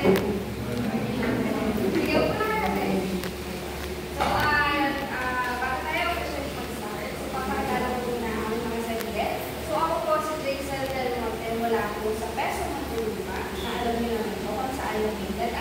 Sige, upo na natin. So, bago tayo officially mag-start, so papakilala ko muna ang mga saglit. So, ako po si Jaisel Del Monte mula po sa Peso Montelupa. Alam niyo naman po kung saan located.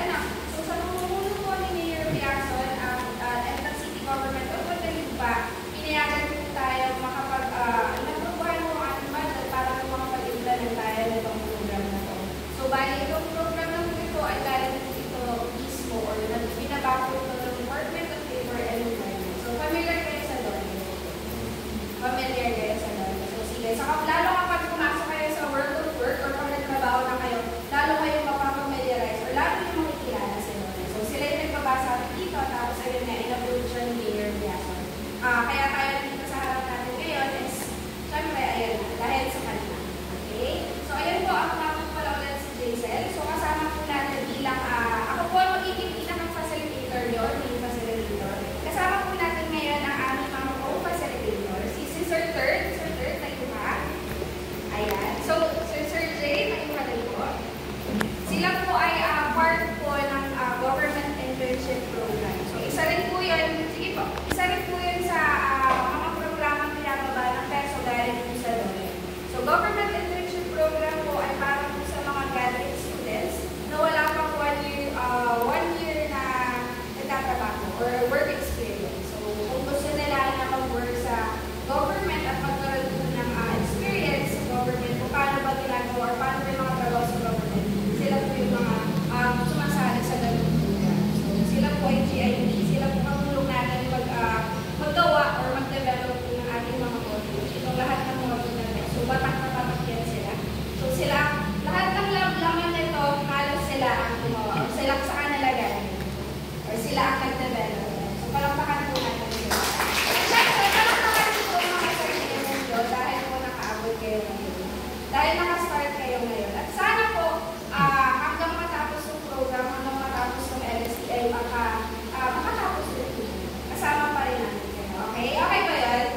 So sa namumuno po ni Mayor Biason at ng City Government of Montelupa, pinayagan po tayo nagprubuhan mo ang ating budget para po makapag-implement tayo nitong program na to. So, bali itong program na ito ay galing po ito mismo or binaba po ito ng Department of Labor and Employment. So, familiar kayo sa doon. Familiar kayo sa doon. So, sige. Lalo kapag pumasok kayo sa world of work or kung nagtrabaho na kayo, lalo kayo mapapamiliarize or lalo yung makikilala sa doon. So, sila yung nagbabasa dito tapos ayun na in-approve siya ni Mayor Biason. Kaya tayo dito sa harap natin ngayon is, syempre, ayan na, dahil sa kanila. Okay? So, ayan po, ako nga po pala ulit si Jaisel. So, kasama po natin bilang, ako po ang magiging pinaka-facilitator yun, yung facilitator. Kasama po natin ngayon ang aming mga co-facilitator, si Sir Third, tayo ka. Ayan. So, Sir Jay, tayo ka rin po. Sila po ay part po ng government internship program. So, isa rin po yun, sige po, isa rin po yun sa mga programang pinababa ng peso galing po sa doon. So, government internship program po ay para po sa mga graduate students na wala pa 1 year na nagtatrabaho or work experience. So, kung gusto nila na mag-work sa government at magkaroon po ng experience sa government kung paano ba ginagawa or paano ba yung mga trabaho sa government, sila po yung mga sumasali sa ganung program. So, sila po ay GIP, sila po katulong natin maggawa or mag-develop po ng ating mga modules. Itong lahat ng modules natin. So, batak na batak yan sila. So, sila, lahat ng laman nito, halos sila ang gumawa. O sila sa kanila galing. Or sila ang nag-develop. So, palakpakan po natin sila. Siyempre, palakpakan po mga sarili ninyo dahil po nakaabot kayo ngayon. Dahil nakastart kayo ngayon. At sana po, hanggang matapos yung program, hanggang matapos yung LSTI, makatapos din po. Kasama pa rin natin kayo. Okay? Okay ba yan?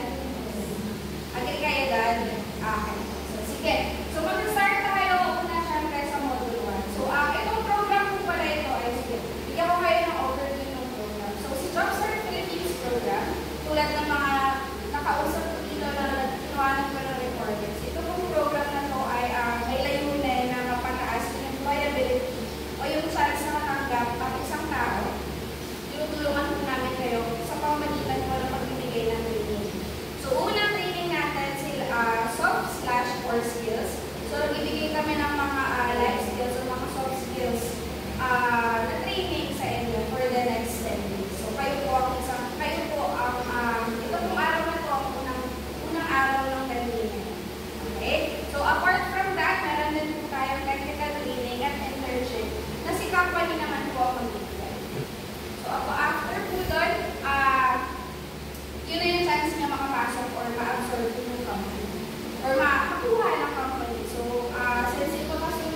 Agad kayo dad? Okay. So, sige. So, mag-start tayo una syempre sa Module 1. So, itong program po pala ito ay, sige, bigyan ko kayo ng overview ng program. So, si Jobstart Philippines program, tulad ng mga nakausap ko dito na kinuhanan ko ng recordings. Ito pong program na to ay may layunin na mapataas yung employability o yung chance na matanggap ang isang tao. Tinutulungan po namin kayo sa pamamagitan po ng pagbibigay ng training. So, unang training natin soft/core skills. So, nagbibigay kami ng mga life skills o mga soft skills na training sa inyo for the next 10 days. So, kayo po ang ito pong araw na to ang unang araw ng training. Okay? So, apart from that, meron din po tayong technical training at internship na si company naman po ang magbibigay. So, after po doon, yun na yung chance niya makapasok or ma-absorb yung company or makakuha ng company. So, since ito kasi,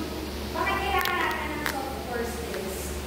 bakit kailangan natin ng soft core skills?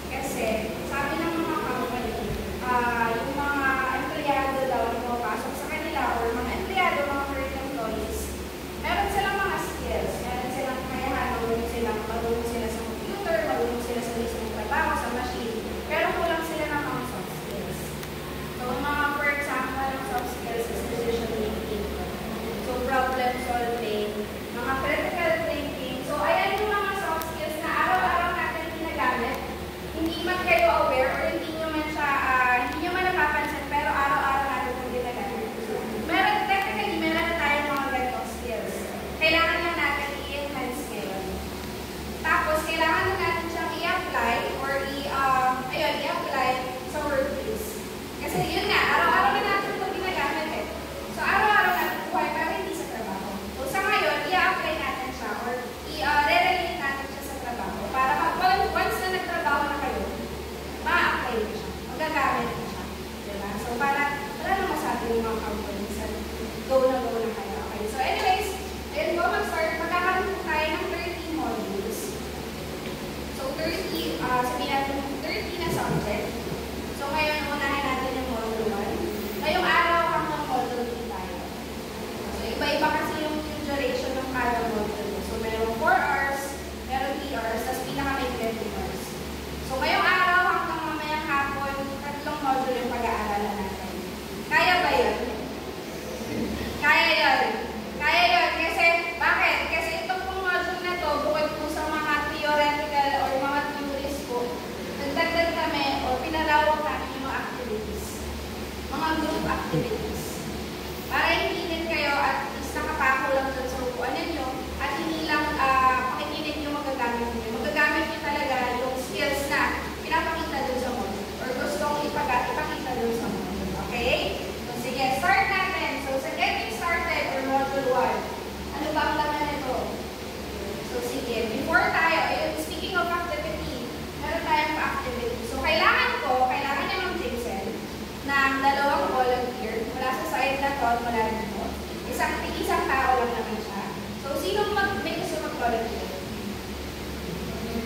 mag-volunteer?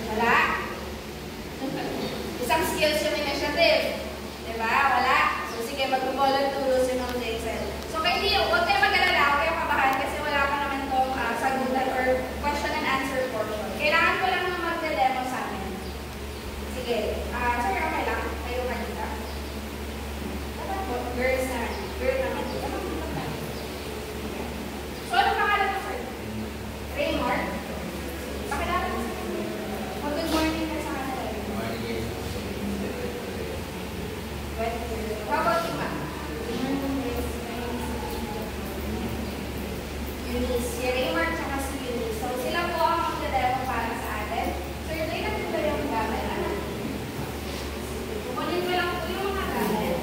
Wala? Isang skills yung initiative. Diba? Wala? So, sige, mag-volunteer si Ma'am Jason. So, huwag kayo mag-alala, huwag kayo kabahan kasi wala pa naman itong sagutan or question and answer portion. Kailangan ko lang na mag-demo sa amin. Sige. Sir, okay lang? Kayo kanina? Girls naman. Girl naman. So, ano pangalan mo, sir? Raymore? Pakilala mo, sir. Good morning ka sa kanila. Good morning. How about you, ma'am? Eunice. Si Raymore tsaka si Eunice. So, sila po ang magdademo para sa atin. Sir, doon natin ba yung gamit? Ano? Kukunin ko lang po yung mga gamit.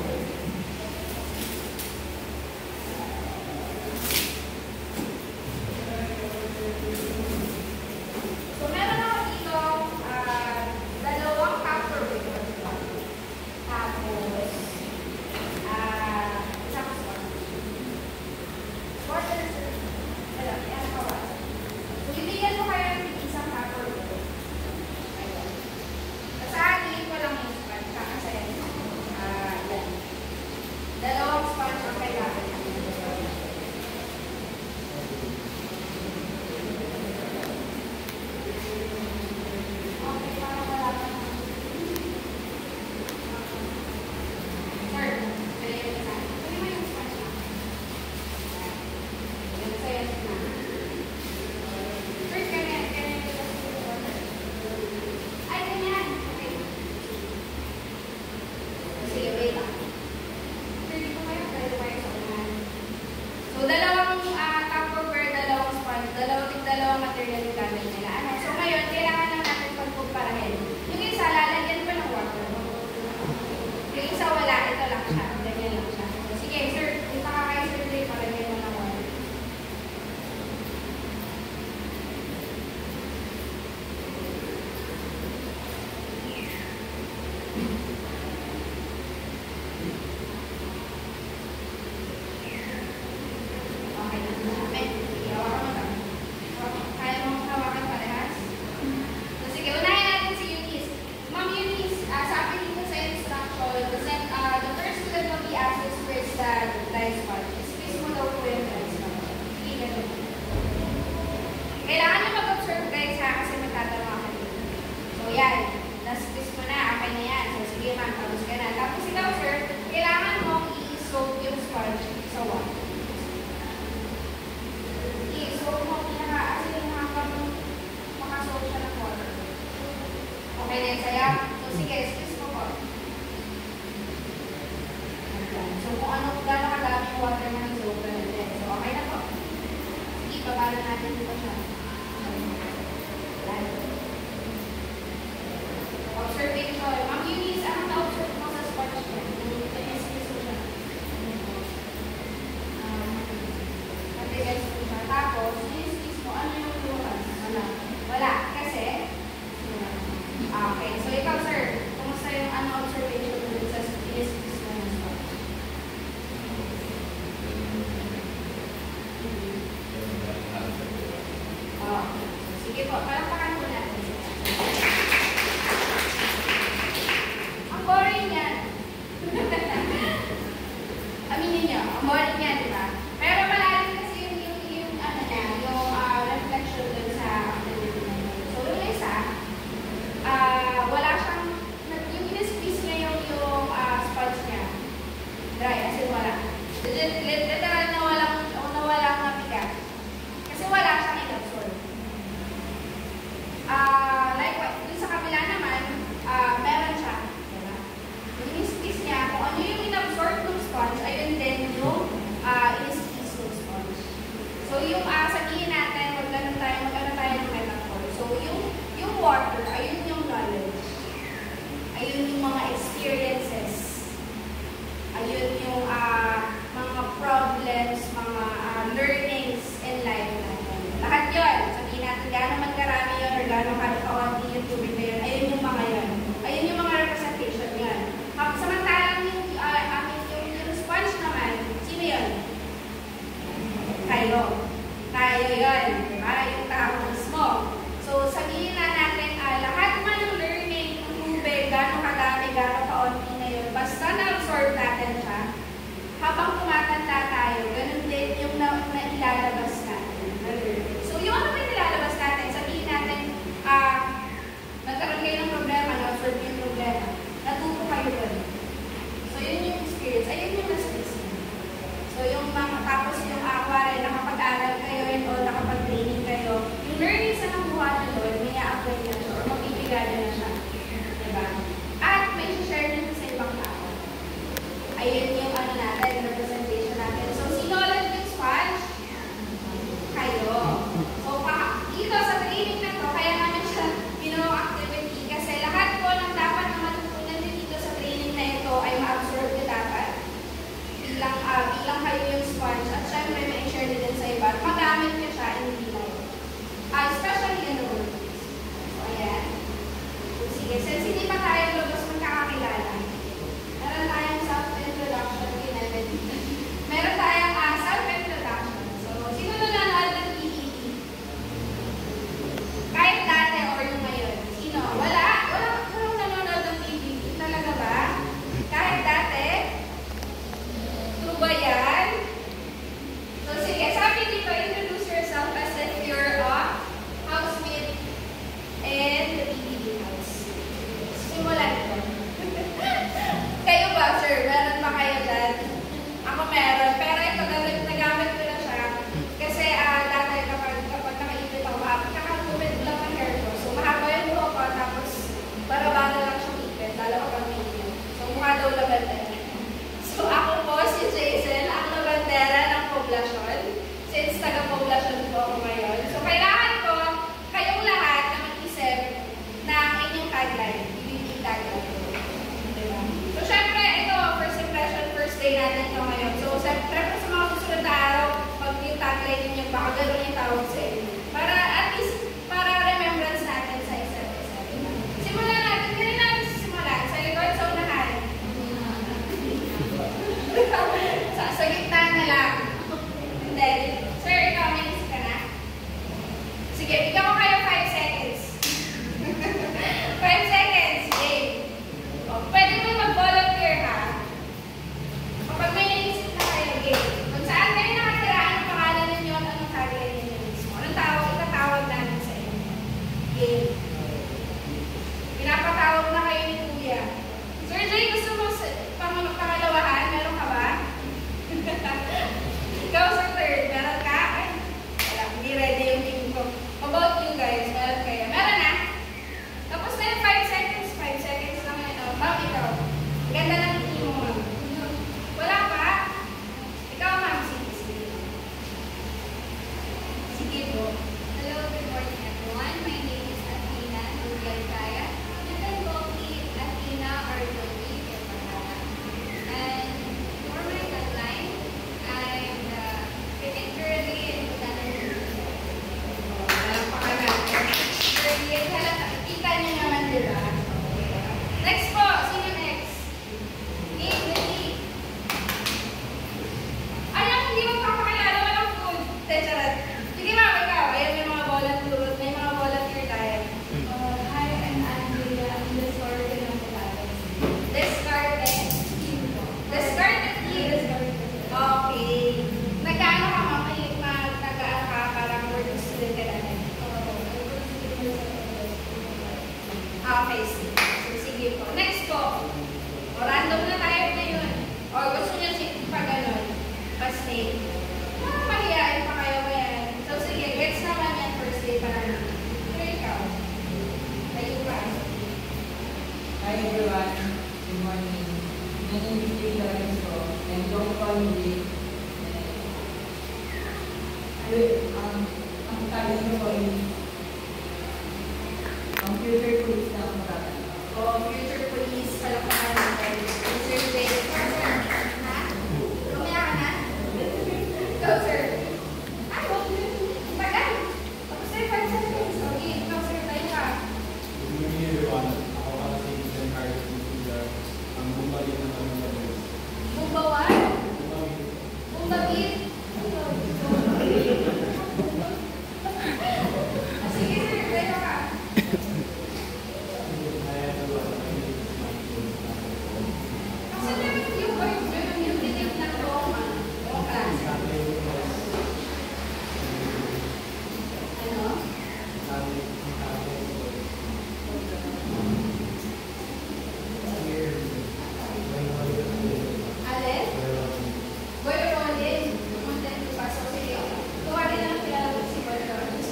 So, meron ako dito dalawang Tupperware. Tapos, isang water, sir. Alam, yan ang kawas. So, bibigyan ko kayo ng isang Tupperware. Ayan. Sa akin, walang yung sponge. Kakasayan. Yan. Dalawang sponge ang kailangan. Okay, parang wala pa naman. Sir, pwede yung isa. Pwede mo yung sponge na. Yan, so yan na. First, ganyan yung water. Ay, ganyan. Okay. Sige, wait lang. Sir, dito kayo. Pwede kayo sa unahan. So, dalawang Tupperware, dalawang sponge, dalawang material yung gamit nila. Ano? So, ngayon, kailangan lang natin pagpuparahin. Yung isa, lalagyan pa ng water. Yung isa, wala. Ito lang siya. Ganyan lang siya. So, sige, sir. Punta ka kayo, sir. Dre, palagyan mo ng water. Okay na. Amen. Sige, hawakan mo ito. Kaya mo hawakan parehas? So, sige, unahin natin si Eunice. Ma'am Eunice, sabi dito sa instruction, the first student will be asked to express the dye sponge. Squeeze mo daw po yung dye sponge. Sige, ganun. Kailangan nyo mag-observe guys ha, kasi magtatanong ako dito. So, yan. Na-squeeze mo na. Okay na yan. So, sige ma'am, tapos ka na. Tapos ikaw, sir, kailangan mong i-soak yung sponge sa water. I-soak mo, pinaka-asin hanggang makasoak siya ng water. Okay din sa'yo? So, sige, squeeze mo po. So, kung gano'ng kadami yung water na i-soak na natin. So, okay na po. Sige, babalo natin dito siya. Observation. Ma'am Eunice, anong na-observe mo sa sponge niya? Squeeze mo siya. Matigas mo siya. Tapos, squeeze mo, ano yung lumas? Wala. Kasi, okay. So, ikaw, sir, kumusta yung observation mo sa squeeze mo ng sponge? Sige po, palakpakan po natin. Ang boring yan. Aminin nyo, ang boring yan, di ba? Pero malalim kasi yung reflection dun sa activity na yun. So, yung isa, wala siyang, yung in-squeeze niya yung sponge niya. Dry, as in wala. Literal na walang nabigat. Kasi wala siyang in-absorb. Likewise, dun sa kabila naman, meron siya. Diba? Yung in-squeeze niya, kung ano yung in-absorb ng sponge, ayun din yung in-squeeze ng sponge. So, yung sabihin natin, magkano tayo ng metaphor. So, yung water, ayun yung knowledge. Ayun yung mga experiences. Ayun yung mga problems, mga learnings in life natin. Lahat yun. Sabihin natin, gano'n man karami yun or gano'n kaunti yung tubig na yun. Ayun yung mga yun. Ayun yung mga representation yun. Samantalang yung sponge naman, sino yun? Tayo. Tayo yun. Diba? Yung tao mismo. Sige, bigyan ko kayo 5 seconds. 5 seconds, game. O, pwede mo mag-volunteer ha. Kapag may naisip na kayo, game. Kung saan kayo nakatira, anong pangalan ninyo at anong carrier ninyo mismo. Anong tawag, itatawag namin sa inyo. Game. Pinapatawag na kayo ni Kuya. Sir Jay, gusto mo pangalawahan? Meron ka ba? Ikaw, Sir Third, meron ka? Ay, wala, hindi ready yung team ko. How about you guys? Meron kayo? Meron na? Tapos na yung 5 seconds. 5 seconds lang yun. Ma'am, ikaw. Ganda ng team mo, ma'am. Wala pa? Ikaw, ma'am. Sige. Sige po. Hello, good morning everyone. My name is Athena Nubialcaya. You can call me Athena or Joey if And for my tagline, I'm the cricket girly in Botanical. Alam pa ka natin. Kita niyo naman, di ba? Next po. Sino next? Name the team. Alam, hindi mo papakilala. Walang food. Charot. Sige, ma'am, ikaw. Ayan, may mga volunteer. May mga volunteer tayo. Hi, I'm Andrea. I'm the sorority ng Botanical. Descartes. Team po. Descartes team. Okay. Nagkaano ka, ma'am? Nag-ano ka? Parang working student ka natin. Okay, sige po. Next po. O, random na tayo ngayon. O, gusto nyo pag ganon. Name. Mahihain pa kayo ba yan? So, sige, gets naman yan first day pa lang. Pero ikaw. Tayo ka. Hi everyone, good morning. My name is Jay Lorenzo and don't call me Jay. Ang talent ko ay ang future police na ang marami. O, future police. Palakpakan natin. Sir Jay. Ha? Lumaya ka na? Ikaw, sir. Ay, huwag mo. Tagal. Tapos, sir, 5 seconds. Okay, ikaw, sir, tayo ka. Good morning everyone. Ako pala si Ethan Carlos Misugar, ang bumalik ng Panginoon. Bumbawan? Bumbabit? Sige, sir, tayo ka. Hi everyone. My name is Mike. Kasi meron yung boys, meron yung tinig ng Roma. O, klase. Ano? Alin? Boy Rolin. Content ko pa. So, sige. Tuwa rin lang kilala ko si Boy Rolin.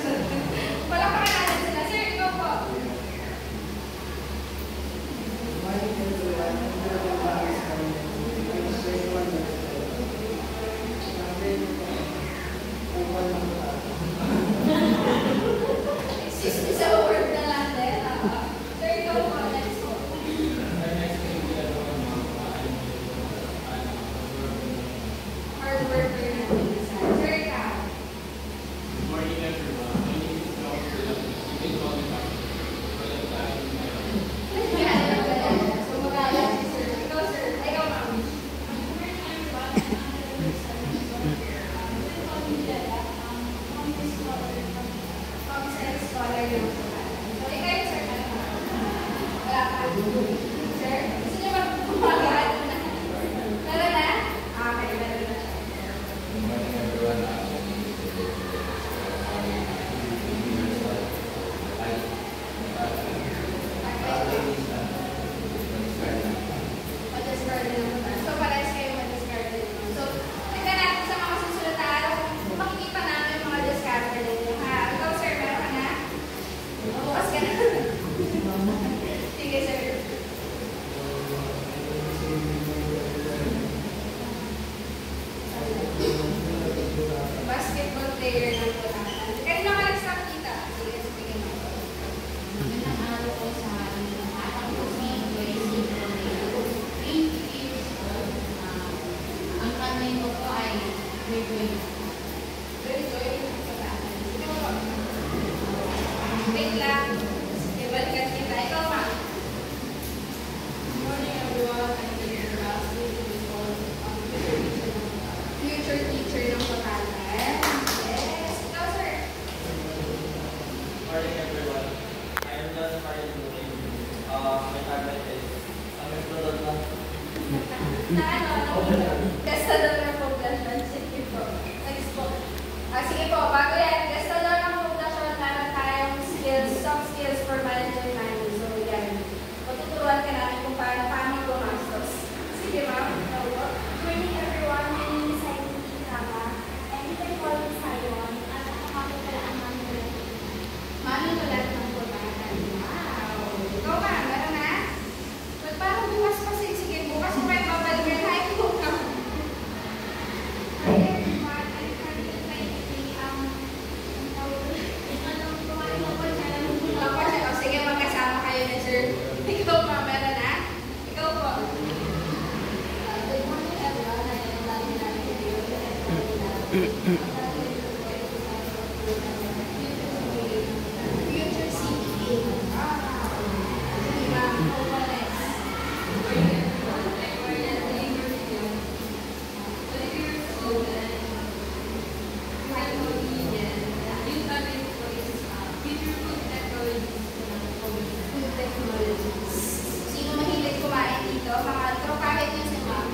Wala pa natin sila. Sir, ikaw po. Excuse me sa word na lang din. Sir, ikaw po. Next po. Hard worker natin. Sir, ikaw. Good morning everyone. My name is Dr. You can call me Dr. So, magala si sir. Ikaw, sir. Ikaw, ma'am. Concept scholar yung so, ikaw yung sir. Wala pa. Sir, gusto niyo ba kumagahan mo na? Meron na? Okay, meron na siya. Good morning everyone. Mag-discard din ako tayo. So, parehas kayo mag-discard din. So, tignan natin sa mga susunod na araw kung makikita namin yung mga discard din nyo. Ha? Ikaw, sir, meron ka na? Bukas ka na. Sige, sir. Basketball player ng Bulacan. Kanina ka nag-stop kita. Sige, sige mo. Magandang araw po sa ating lahat. Ako po si Joyce Rodeo. 20 years old. Ang kanay ko po ay Joy. Very joy ng Bulacan. Sige po. Wait lang. Sige, balikan kita. Ikaw, ma'am. Good morning everyone. I'm Jay Rossi. Future teacher ng Bulacan. Yes. Ikaw, sir. morning everyone. I am John Mario Lupin. My target is aming product na. Gastador ng poblasyon. Sige po. Next po. Sige po, bago yan, gastador ng poblasyon, meron tayong skills, soft skills for managing money. So yan, matuturuan ka namin kung paano gumastos. Sige ma'am. Good morning everyone. My name is Saini Kama. And you can call me Sayon. At ako pala ang manulat. Manunulat ng pulatan. Wow! Ikaw ba? Meron na? Ba't parang bukas pa? Sige, bukas mo kayo babalik yan. Hi, po ka. Hi everyone. I'm currently Sige, magkasama kayo na sir. Ikaw pa, meron na? Ikaw po. good morning everyone. I am Lali Lali. Future CPA. Sige ma'am. Ikaw po next. Food technologies. Sino mahilig kumain dito? Mga tropahe niyo si ma'am.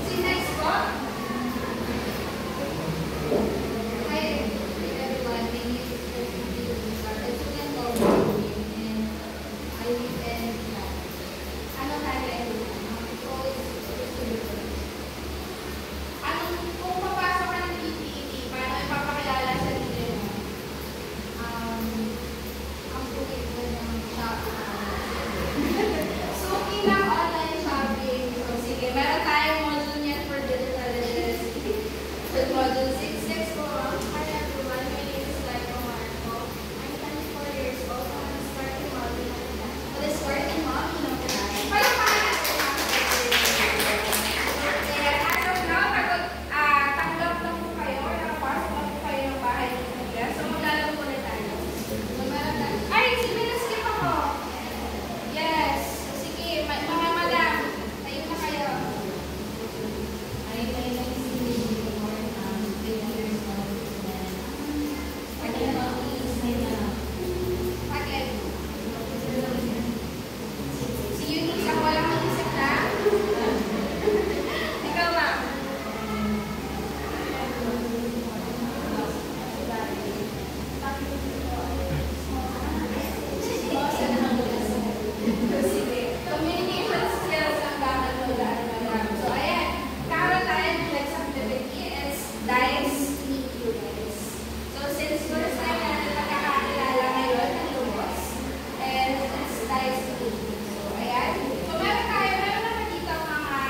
Si next po. Hi everyone. My name is President Yusuf. As you can call me and I live in Ano tayo? Anong kung papasok ka ng PPET, paano ipapakilala sa dito mo? ang bukid ko ng shop. Suki ng online shopping. So, sige, meron tayong module niyan for digital literacy. With module 6. Next po. Hi everyone. My name is Laika Marco. I'm 24 years old. I'm a starting model. What is working mom? Palakpakan natin. Okay, as of now, tanggap na po kayo. Nakapasok na po kayo ng bahay ng kuya. So, maglalaro po na tayo. So, meron tayo. Ay, sige, na-skip ako. Yes. So, sige, mga madam, tayo na kayo. My name is Cindy Moore. I'm 20 years old. And my mommy is my mom. Again. Si Eunice, ako walang mag-isip na. Ikaw ba? Sige. Communication skills ang dapat mo dahil madam. So, ayan. Karoon tayo ng next activity is dice meet you guys. So, since first time natin magkakakilala ngayon ng lubos, and it's dice meet you. So, ayan. So, meron naman dito mga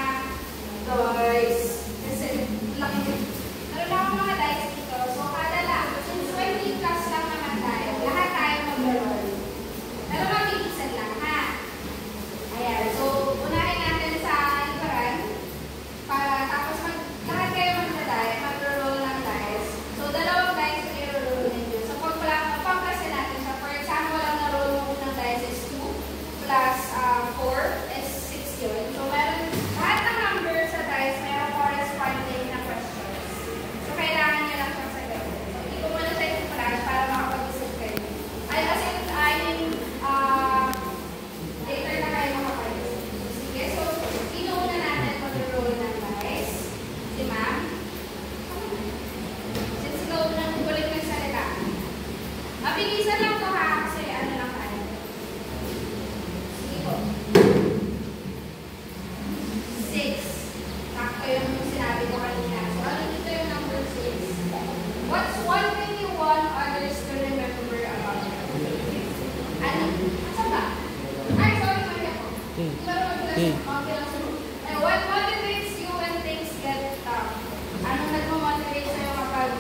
toys. Kasi, laki. Meron ako mga dice dito. So, kada lang. Since 20 plus lang naman tayo, lahat tayo mag-roll. Pero mabilisan lang, ha? Ayan. So, unahin natin sa likuran. Para tapos lahat kayo mag-roll ng dice. So, dalawang dice ang i-roll ninyo. So, pag-kasi natin siya. For example, ang na-roll mo ng dice is 2 plus 4 is 6 yun. So, lahat ng number sa dice, mayroong corresponding na questions. So, kailangan nyo lang siyang sagutin. So, hindi ko muna tayo flash para makapag-isip kayo. Later na kayo makapag-isip. Sige, so, sino una natin mag-roll ng dice? Si ma'am? Since ikaw unang ulit nagsalita. Mabilisan lang to ha, kasi ano lang tayo. Sige po. 6. Sakto yung sinabi ko kanina. So, ano dito yung number 6? What's one thing you want others to remember about you? Ano? Saan ba? Ay, sorry, mali ako. Pero okay lang sa what motivates you when things get tough? Ano nagmo-motivate sa'yo kapag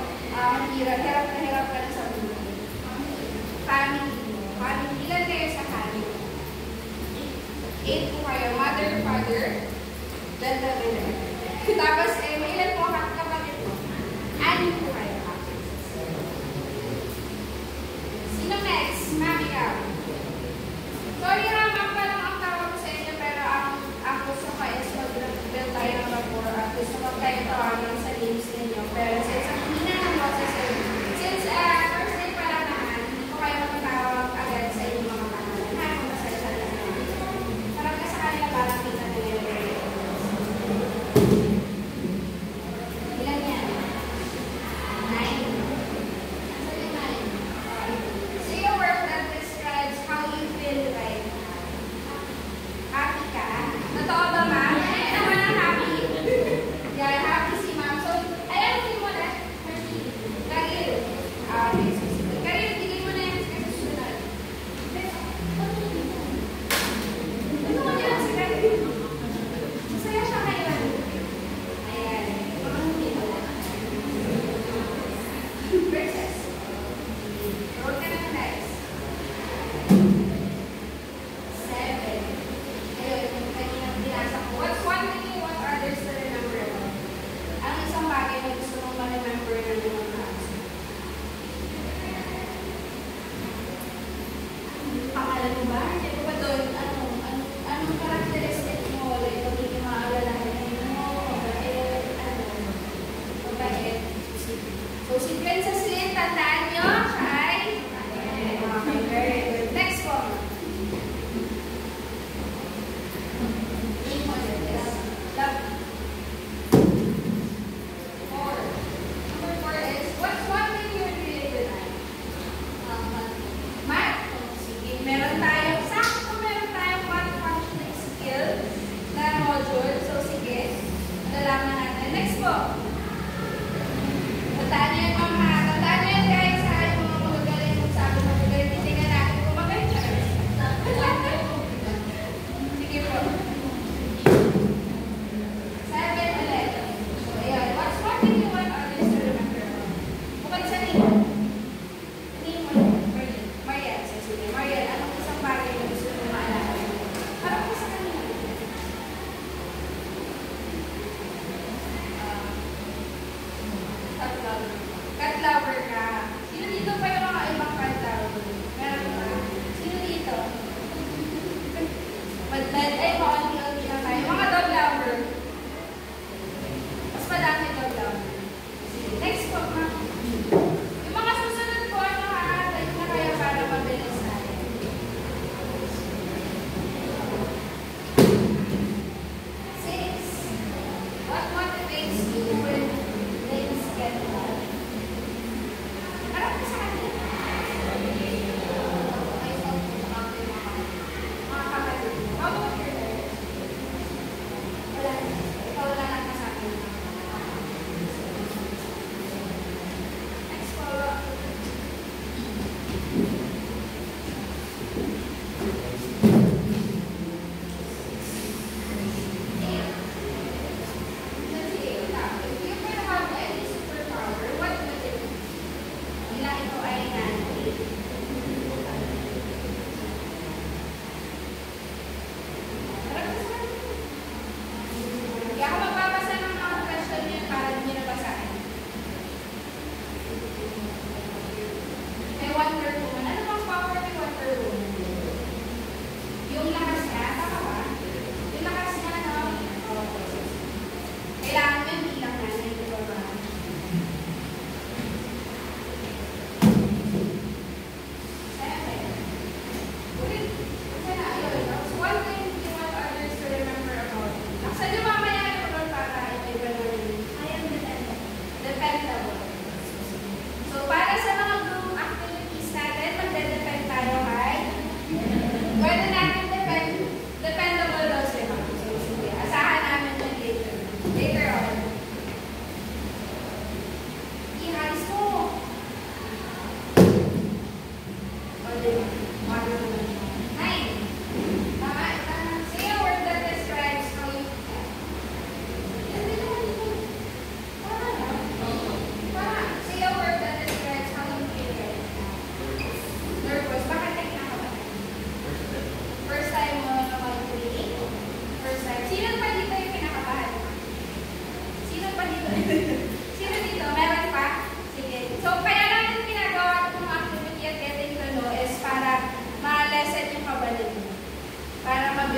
hirap ka na sa buhay? Family. Ilan kayo sa family? 8 po kayo. Mother, father, then the brother. Tapos, may ilan po kapatid po? 6 po kayo. Sino next? Ma'am, ikaw. Sorry ha, ma'am pa lang ang tawag ko sa inyo, pero ang gusto ko is mag-build tayo ng rapport at gusto ko tayo tawagan sa names ninyo. Pero since ang hina ng boses, since first day pa lang naman, hindi ko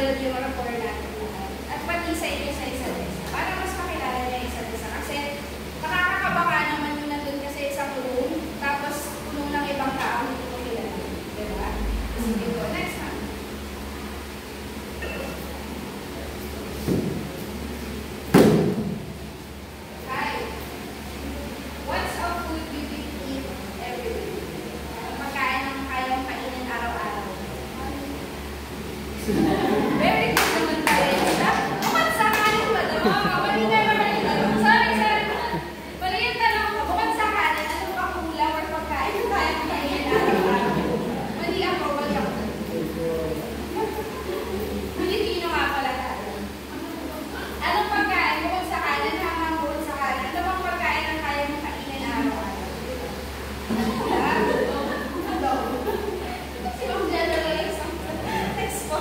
ma-build yung rapport natin lahat. At pati sa inyo sa isa't isa. Para mas makilala niya isa't isa. Kasi nakakakaba ka naman yung nandun kasi isang room, tapos puno ng ibang tao, hindi mo kilala. Diba? Sige po. Next one. Hi. What's a food you can eat every day? Ang pagkain ng kayang kainin araw-araw. Very good naman tayo. Bukod sa kanin ba daw? Mali na naman yung tanong. Sorry. Mali yung tanong ko. Bukod sa kanin, ano ba ulam or pagkain ng kayang kainin araw-araw? Mali ako, wala ako. Pilipino nga pala tayo. Anong pagkain bukod sa kanin? Hamang bukod sa kanin. Ano bang pagkain ng kaya mong kainin araw-araw? Ano? Si Ma'am Jella lang isang text po.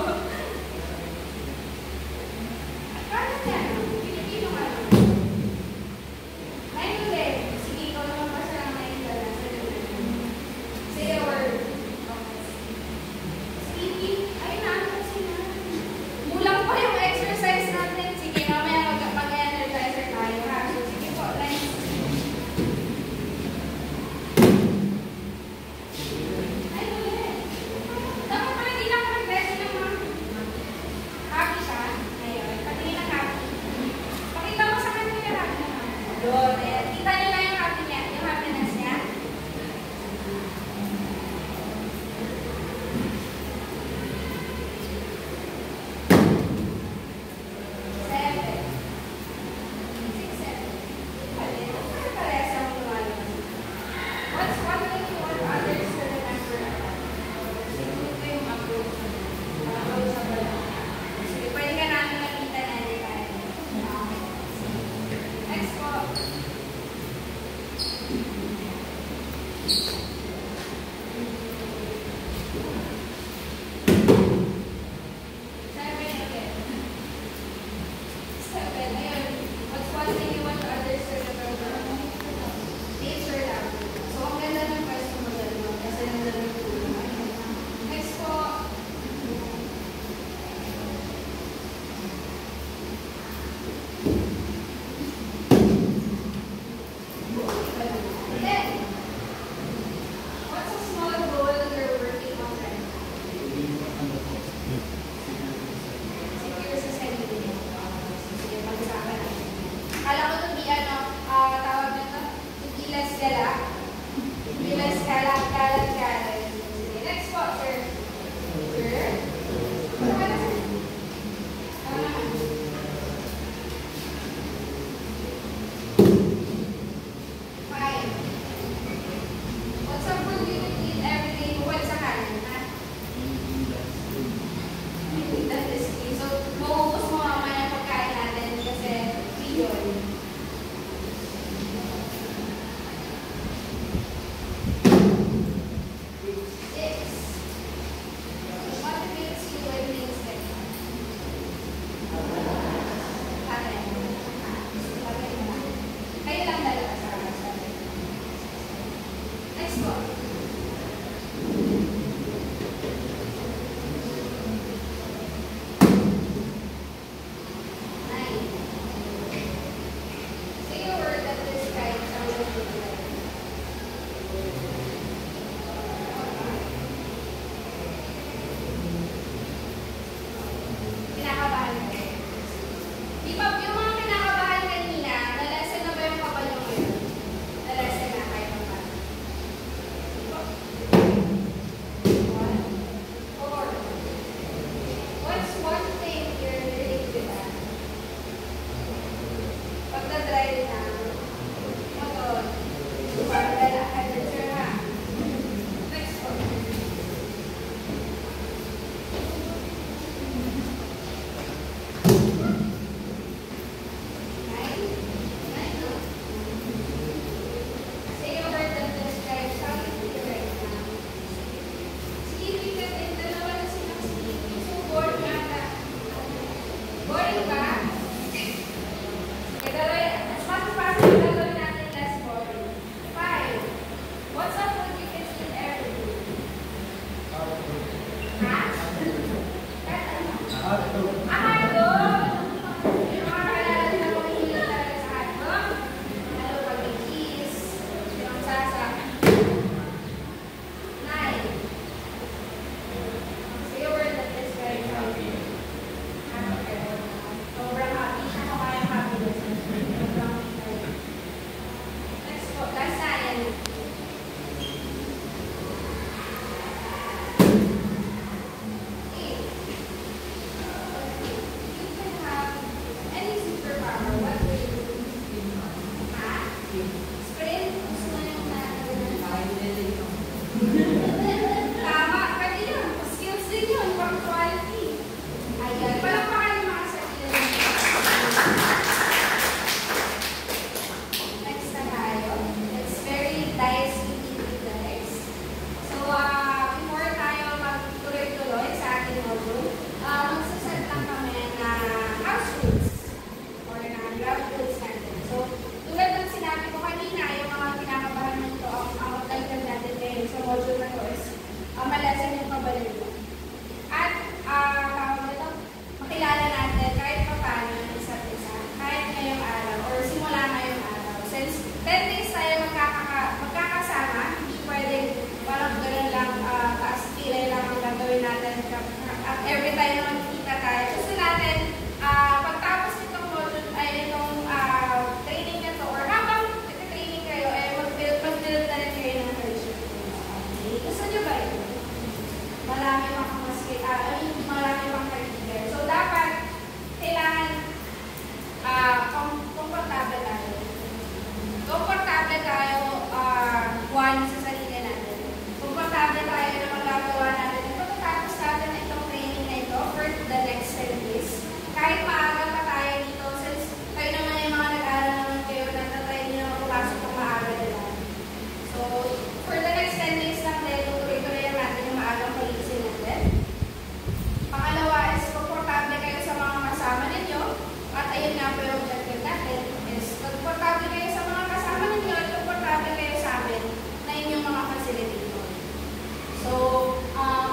Hotdog! Yung mga kalala na mahilig talaga sa hotdog. Lalo pag may cheese, yung sasa. 9. Say a word that is very happy. Sobrang happy siya kumain happiness. Sobrang happy. Next po, last 9. Tama, pwede yun. Skills din yun, punctuality. Ayan, palakpakan yung mga sarili nyo. Next na tayo. It's very dicey guys. So, before tayo magtuloy-tuloy sa ating module, magsaset lang kami na house rules or na ground rules natin. So, tulad ng sinabi ko kanina, yung mga kinakabahan nito, ang magdagdag natin ngayon sa module na to is malasan yung kabalalo. At makilala natin kahit pa paano yung isa't isa, kahit ngayong araw or simula ngayong araw. Since 10 days tayo magkakasama, hindi pwedeng parang gano'n lang, taas kilay lang ang gagawin natin. At every time na magkikita tayo, gusto natin, pagtapos nitong module, ay itong training na to, or habang nag-training kayo, mag-build na rin kayo ng friendship. Okay? Gusto nyo ba yun? Marami pang kaibigan. So, dapat, kailangan komportable tayo. Komportable tayo, one, sa sarili natin. Komportable tayo na magagawa natin. Pagkatapos natin itong training na ito for the next 10 days. Kahit maaga pa tayo dito, since kayo naman yung mga nag-aaral naman kayo, natatry nyo na pumasok ng maaga nila. So, for the next 10 days lang din, tuloy-tuloy natin yung maagang pag-iisin natin. Pangalawa is, komportable kayo sa mga kasama ninyo. At ayun nga po yung objective natin is, komportable kayo sa mga kasama ninyo at komportable kayo sa amin na inyong mga facilitator. So,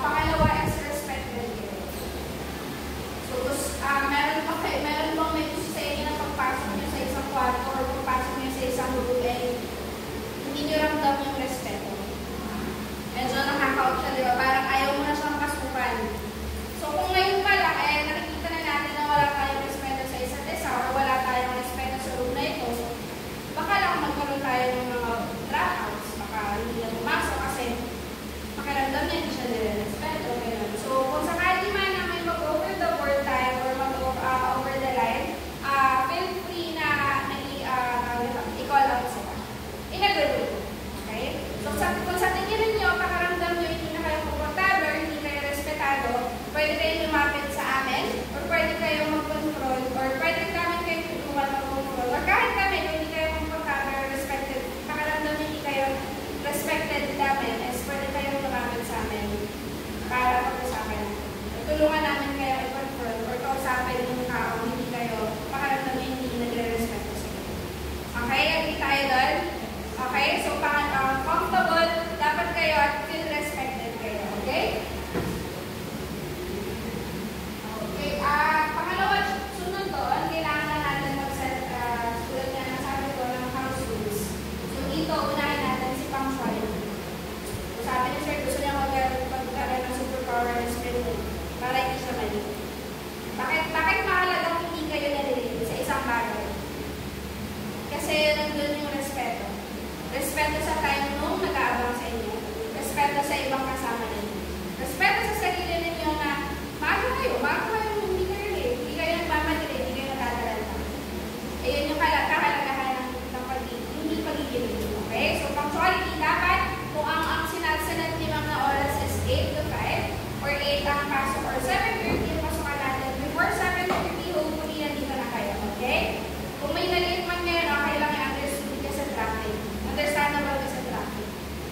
pangalawa is respect din kayo. So, meron bang may gusto sa inyo na pagpasok nyo sa isang kwarto or pagpasok nyo sa isang room hindi nyo ramdam yung respeto. Medyo nakaka-out siya, di ba? Parang ayaw mo na siyang pasukan. So, kung ngayon pa lang, nakikita na natin na wala tayong respeto sa isa't isa or wala tayong respeto sa room na ito, baka lang magkaroon tayo ng mga dropouts. Baka hindi na pumasok kasi pakiramdam niya hindi siya nire-respeto. So, kung sakali man na may mag-over the board tayo or mag-over the line, feel free na i-call out sila. In-agree. Okay? So, kung sa tingin ninyo, pakaramdam nyo hindi na kayo komportable, hindi kayo respetado, pwede kayo lumapit sa amin, or pwede kayo mag-control, or pwede kami kayo tulungan mag-control, or kahit kami, kung hindi kayo komportable, respected, pakaramdam nyo hindi kayo respected namin, is pwede kayo lumapit sa amin para pag-usapan natin. Tulungan namin kayo i-control, or kausapin yung tao, hindi kayo, pakaramdam nyo hindi nagre-respeto sa inyo. Okay? Agree tayo doon? Okay? So, comfortable dapat kayo at feel respected kayo. Okay? Okay. Pangalawa, sunod doon, kailangan na natin mag-set, tulad nga nasabi ko, ng house rules. So, dito, unahin natin si punctuality. So, sabi ni Sir, gusto niya magkaroon ng superpower na spending para hindi siya mali. Bakit mahalagang hindi kayo nalilito sa isang bagay? Kasi nandun yung respeto. Respeto sa time nung nag-aabang sa inyo. Respeto sa ibang kasama ninyo. Respeto sa sarili ninyo na maaga kayo hindi kayo late, hindi kayo nagmamadali, hindi kayo natatalanta. Ayun yung kahalagahan ng pagiging. Okay? So, punctuality dapat kung ang sinasanad limang na oras is 8 to 5 or 8 ang pasok or 7:30 ang pasukan natin. Before 7:30, hopefully nandito na kayo. Okay? Kung may naliit man ngayon, okay lang i-understood ka sa traffic. Understandable ka sa traffic.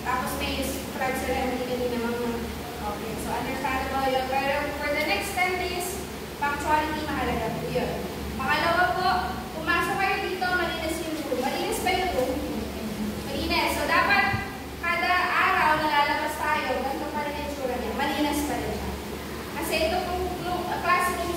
Tapos may flag ceremony ka din naman. Okay, so understandable yun. Pero for the next 10 days, punctuality mahalaga po yun. Pangalawa po, pumasok kayo dito, malinis yung room. Malinis ba yung room? Malinis. So dapat kada araw na lalabas tayo, ganito pa rin yung tsura niya. Malinis pa rin siya. Kasi ito pong classroom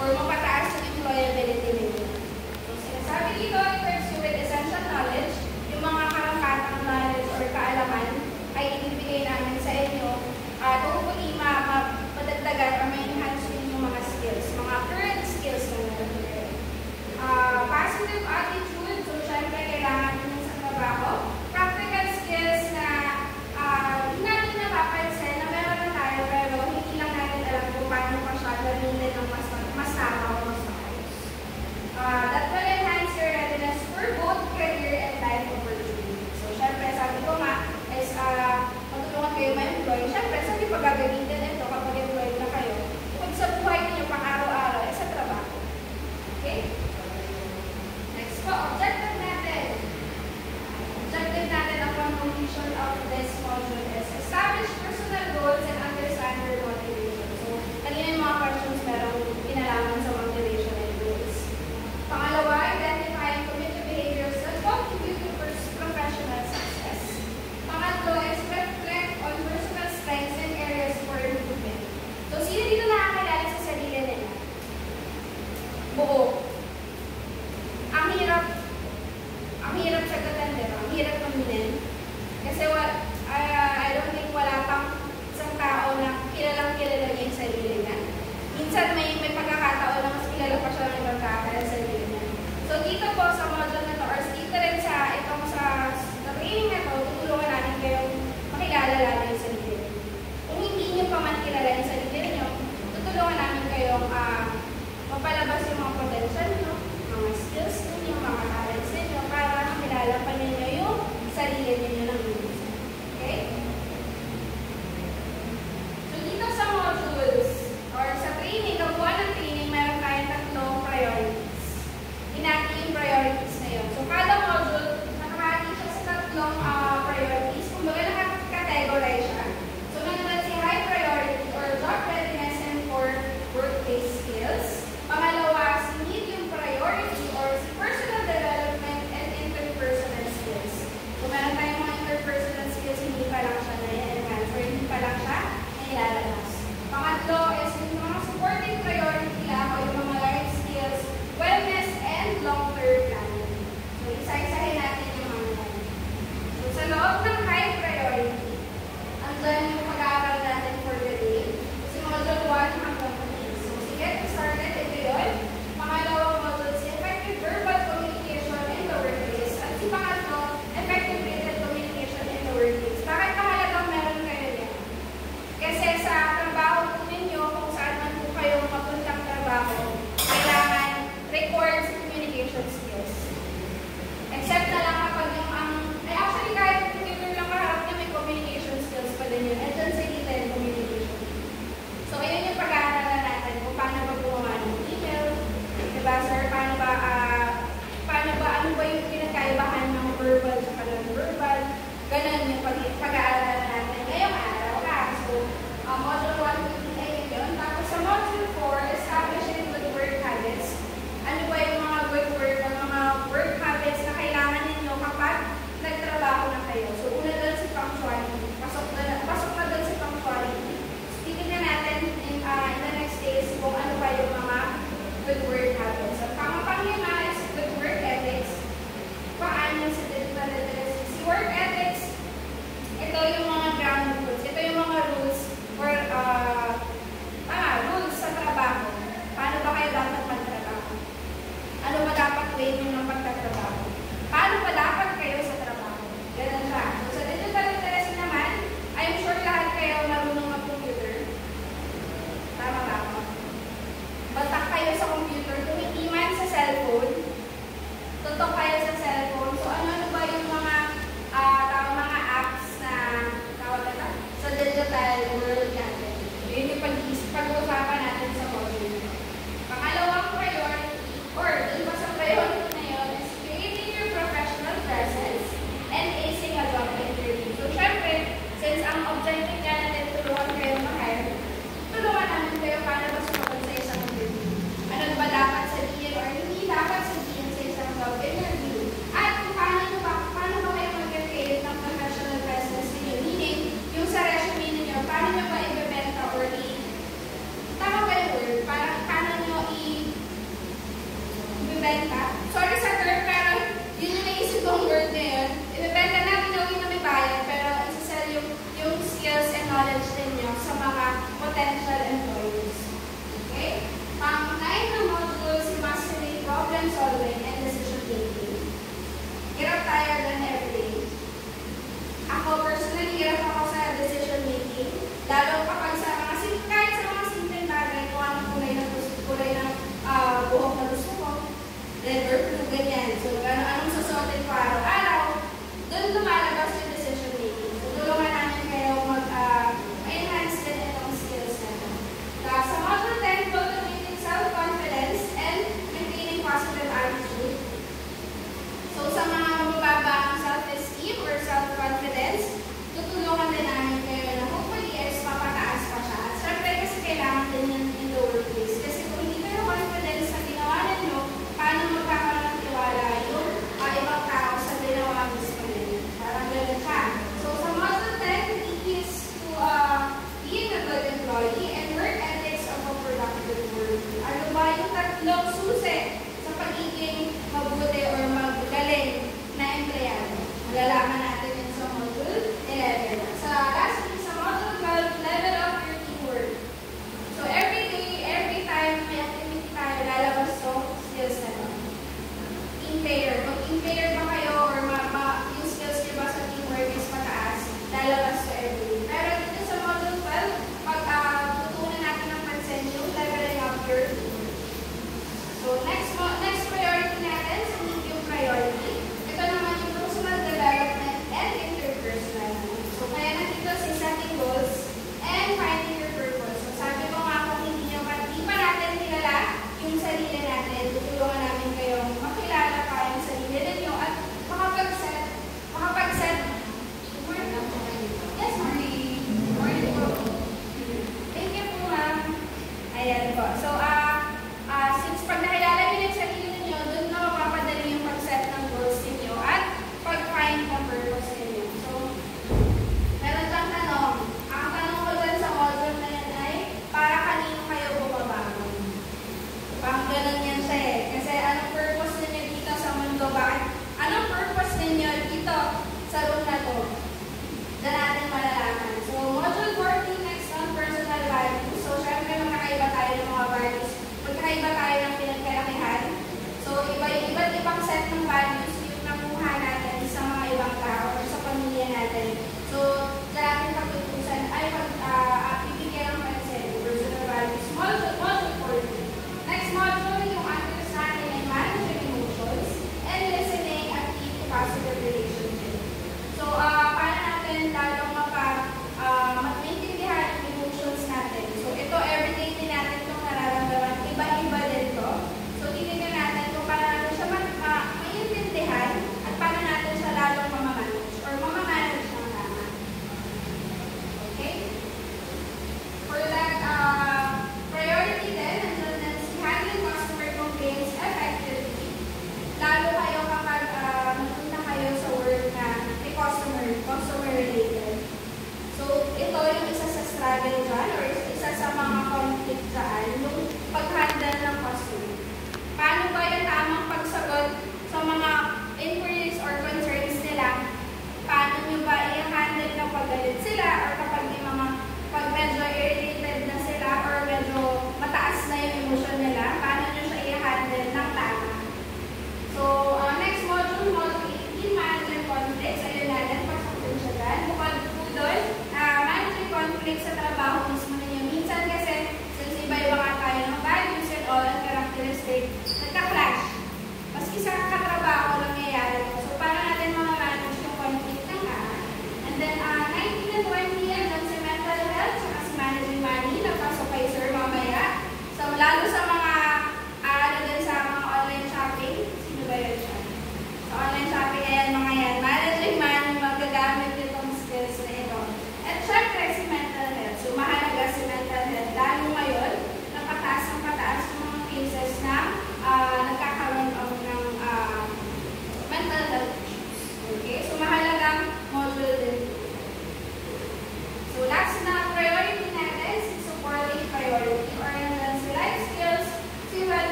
or mapataas yung employability ninyo. So, sinasabi dito, equips you with essential knowledge, yung mga karapatang knowledge or kaalaman ay ibibigay namin sa inyo at hopefully madagdagan or ma-enhance yung mga skills, mga current skills na meron kayo. Positive attitude, so syempre kailangan nyo sa trabaho. Practical skills na hindi natin napapansin na meron na tayo pero hindi lang natin alam kung paano pa siya gamitin ng mas tama o mas maayos. That will enhance your readiness for both career and life opportunities. So syempre sabi ko nga is matulungan kayo ma-employ. Syempre sabi pag gagamitin ito kapag employed na kayo, kung sa buhay niyo pang araw-araw ay sa trabaho. Okay? Next po, objective natin. Objective natin upon completion of this module is establish personal goals and understand your motivation. So, kanina yung mga questions merong kinalaman sa motivation and goals. Pangalawa, identify and commit to behaviors that contribute to professional success. Pangatlo is reflect on personal strengths and areas for improvement. So, sino dito nakakilala sa sarili nila? Buo. Ang hirap sagutan, diba? Ang hirap aminin. Kasi I don't think wala pang isang tao na kilala niya yung sarili niya. Minsan may pagkakataon na mas kilala pa siya ng ibang tao sa sarili niya. So dito po sa module na to, or dito rin sa itong sa training na to, tutulungan natin kayong makilala natin yung sarili niyo. Kung hindi niyo pa man kilala yung sarili niyo, tutulungan namin kayong mapalabas yung mga potential niyo, mga skills niyo, mga talents niyo, para makilala pa ninyo yung sarili niyo ng minsan. Okay? So dito sa modules, or sa training, kabuuan ng training, meron tayong tatlong priorities. Hinati yung priorities na yun. So kada module, nakahati siya sa tatlong priorities. Kumbaga nakacategorize siya. So nandun si high priority or job readiness and for workplace skills. Pangalawa red or blue, ganyan. So, anong susuotin ko araw-araw, doon lumalabas yung decision making. So, tulungan namin kayo ma-enhance din itong skills na ito. Sa Module 10, cultivating self-confidence and maintaining positive attitude. So, sa mga mababa ang self-esteem or self-confidence, tutulungan din namin kayo na hopefully is mapataas pa siya. At syempre kasi kailangan din yan in the workplace. Kasi kung hindi kayo confidence sa ginawa ninyo, paano magkakaroon ng tiwala yung ibang tao sa ginawa mismo ninyo. Parang gano'n siya. So sa Module 10, it is to being a good employee and work ethics of a productive work. Ano ba yung tatlong susi sa pagiging mabuti or magaling na empleyado? Malalaman natin yun sa Module 11. Lastly, sa Module 12, level up your teamwork. So every day, every time may activity tayo, lalabas itong skills na ito. Team player. Kung team player ba kayo or yung skills nyo ba sa teamwork is mataas, lalabas ito every day. Pero dito sa Module 12, pag tutunan natin ng pansin yung leveling up your teamwork. So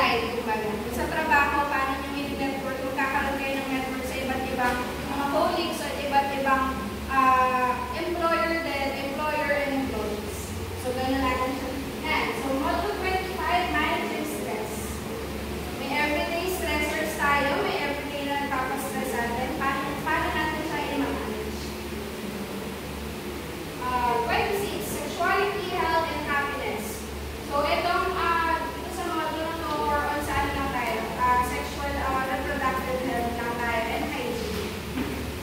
online, kumbaga. Sa trabaho, paano nyo may network, magkakaroon kayo ng network sa iba't ibang mga colleagues at iba't ibang employer and employees. So, gano'n natin siya. Yan. So, Module 25, managing stress. May everyday stressors tayo, may everyday na nagpapastress natin. Paano natin siya i-manage? 26, sexuality, health, and happiness. So, itong dito sa module na to, or on saan lang tayo? Sexual, reproductive health lang tayo, and hygiene.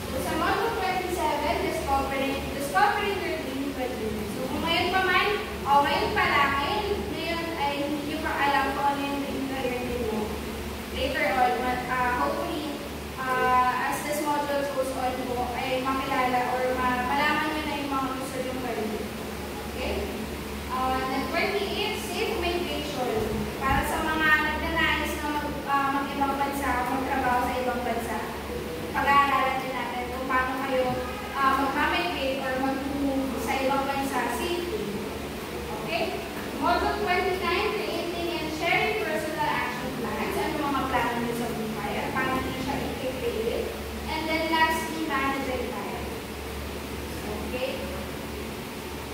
So, sa module 27, discovering your dream career. So, kung ngayon pa man, o ngayon pa lang, ngayon ay hindi nyo pa alam kung ano yung dream career ninyo. Later on, hopefully, as this module goes on po, ay makilala or malaman nyo na yung mga gusto yung career. Okay? Then 28, safe migration. Para sa mga nagnanais na mag-ibang bansa o magtrabaho sa ibang bansa, pag-aaralan din natin kung paano kayo mag-migrate or mag-move sa ibang bansa safely. Okay? Module 29, creating and sharing personal action plans. Ano mga plano nyo sa buhay at paano nyo siya i-create. And then lastly, managing time. Okay?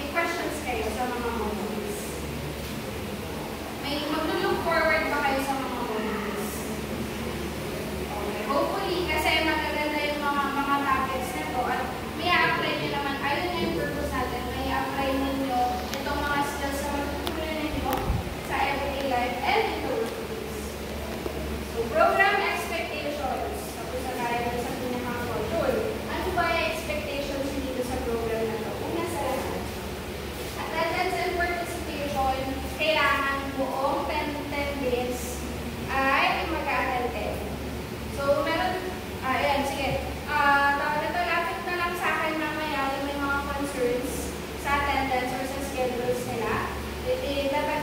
May questions kayo sa mga modules? May mag-look forward ba kayo sa mga modules? Okay. Hopefully, kasi magaganda yung mga topics na to at may apply nyo naman. Ayun na yung purpose natin. May apply ninyo itong mga skills sa matutunan ninyo sa everyday life and in the workplace. So, program expectations. Tapos na tayo sa pinaka-module. Ano ba yung expectations dito sa program na to? Una sa lahat. Attendance and participation, kailangan buong 10 days ay mag-a-attend. So, meron, ayan, sige. Tawag ito, lapit na lang sa akin mamaya yung may mga concerns sa attendance or sa schedules nila. Dapat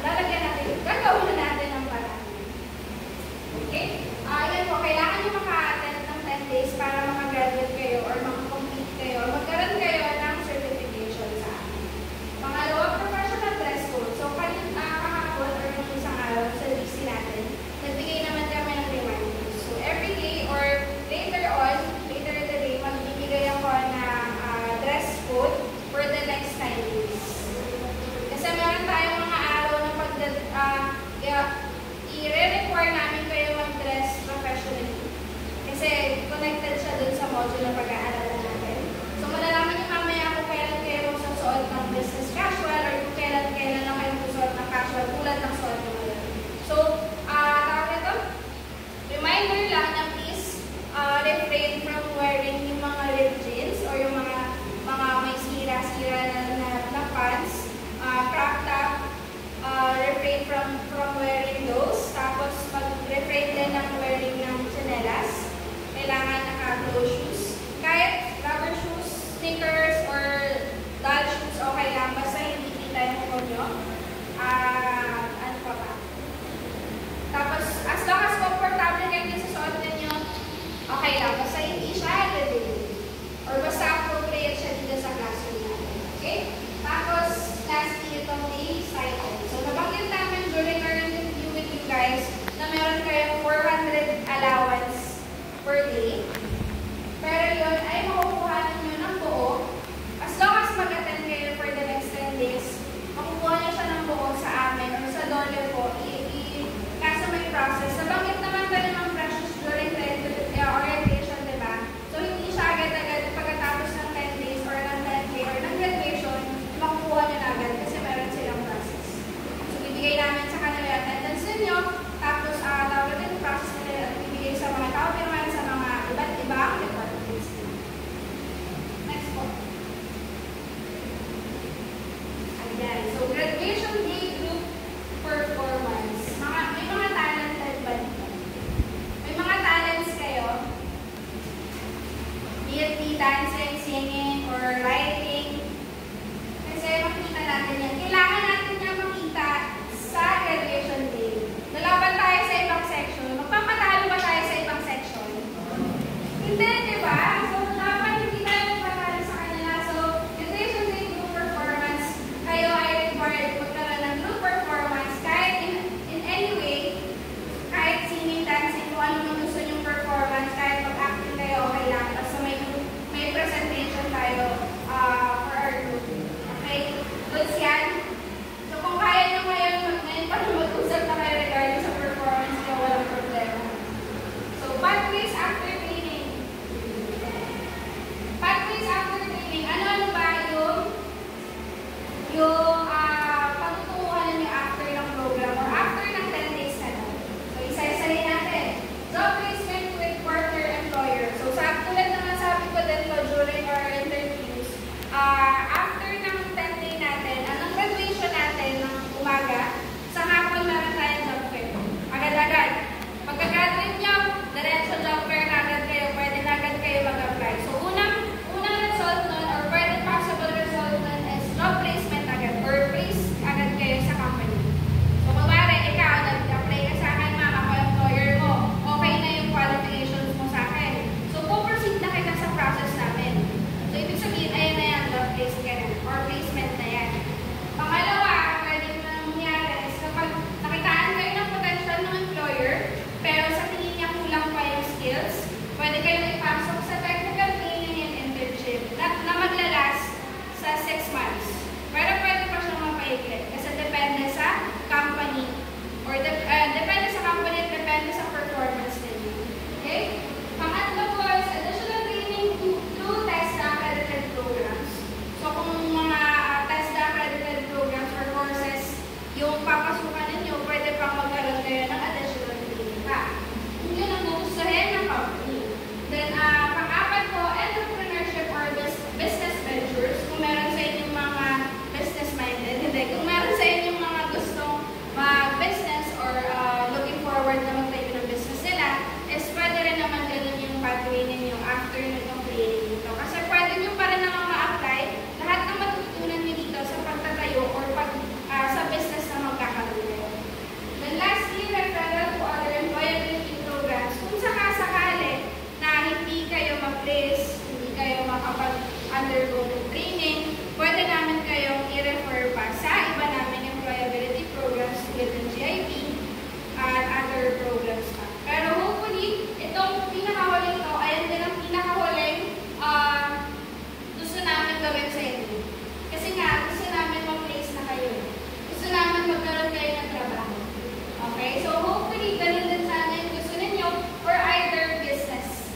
lalagyan natin, gagawin na natin ang paraan. Okay? Ayan po, kailangan nyo maka-attend ng 10 days para makagraduate kayo or makakomplete kayo or magkaroon kayo ng certification sa akin. Pangalawa, professional dress code. So, kahapon or yung isang araw sa GC natin, nagbigay naman kami ng reminders. So, every day or later in the day, magbibigay ako ng dress code for the next 9 days. Kasi meron tayong mga araw na i-require namin kayo mag-dress professionally. Kasi connected siya dun sa module na pag-aaralan natin. So, malalaman niyo mamaya kung kailan kayo magsusuot ng business casual or kung kailan na kayo magsusuot ng casual tulad ng suot mo ngayon. So, tawag ito, reminder lang na please refrain from wearing yung mga ripped jeans or yung mga may sira-sira na pants, crop top, refrain from wearing those. Tapos, refrain din ng wearing ng tsinelas. Kailangan naka-close shoes. Kahit rubber shoes, sneakers, or dull shoes, okay lang. Basta hindi kita yung mukha nyo. Ano pa ba? Tapos, as long as comfortable kayo din sa suot ninyo, okay lang. Basta hindi siya agad-agad. Or basta appropriate siya dito sa classroom natin. Okay? Tapos, lastly, itong daily stipend. So, nabanggit namin during our interview with you guys na meron kayong 400 allowance per day. Pero yun ay makukuha nyo ng buo. As long as mag-attend kayo for the next 10 days, makukuha nyo siya ng buo sa amin or sa DOLE po. Kaso may process. Nabanggit naman tayo ng precious during orientation, diba? So, hindi siya agad-agad pagkatapos ng 10 days or ng 10K or ng graduation, makukuha nyo na agad kasi meron silang process. So, bibigay namin sa kanila yung attendance ninyo, tapos tawag yung process nila at bibigay sa mga tao, pero sa mga iba't ibang departments. Next po. Ayan. So, graduation day group performance. May mga talented ba dito? May mga talents kayo? Be it dancing, singing, or writing. Kasi makikita natin yan. Kailangan natin yan makita sa graduation day. Lalaban tayo sa ibang section. Magpapatalo ba tayo sa ibang section? Hindi, di ba? So, dapat hindi tayo magpapatalo sa kanila. So, graduation day group performance, kayo ay required magkaroon ng group performance kahit in any way makapag-undergo ng training, pwede namin kayong i-refer pa sa iba namin employability programs tulad ng GIP at other programs pa. Pero hopefully, itong pinakahuling to, ayan din ang pinakahuling gusto namin gawin sa inyo. Kasi nga, gusto namin ma-place na kayo. Gusto namin magkaroon kayo ng trabaho. Okay? So hopefully, ganun din sana yung gusto ninyo or either business.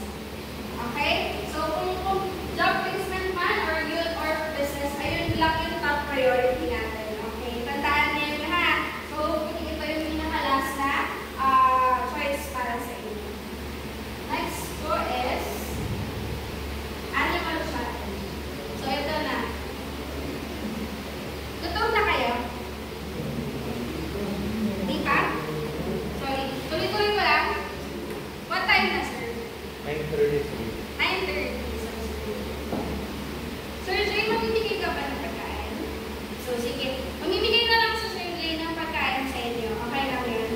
Okay? So kung job placement man or youth or business, ayun lang yung top priority natin. Okay? Tandaan niyo yun lahat. So hopefully, ito yung pinaka-last na choice para sa inyo. Next ko is animal challenge. So ito na. Gutom na kayo? Hindi pa? Sorry. Tuloy-tuloy ko lang. What time na, sir? 9:30. 9:30. Sir Jay, mamimigay ka ba ng pagkain? So, sige. Mamimigay na lang sa Sir Jay ng pagkain sa inyo. Okay lang yun.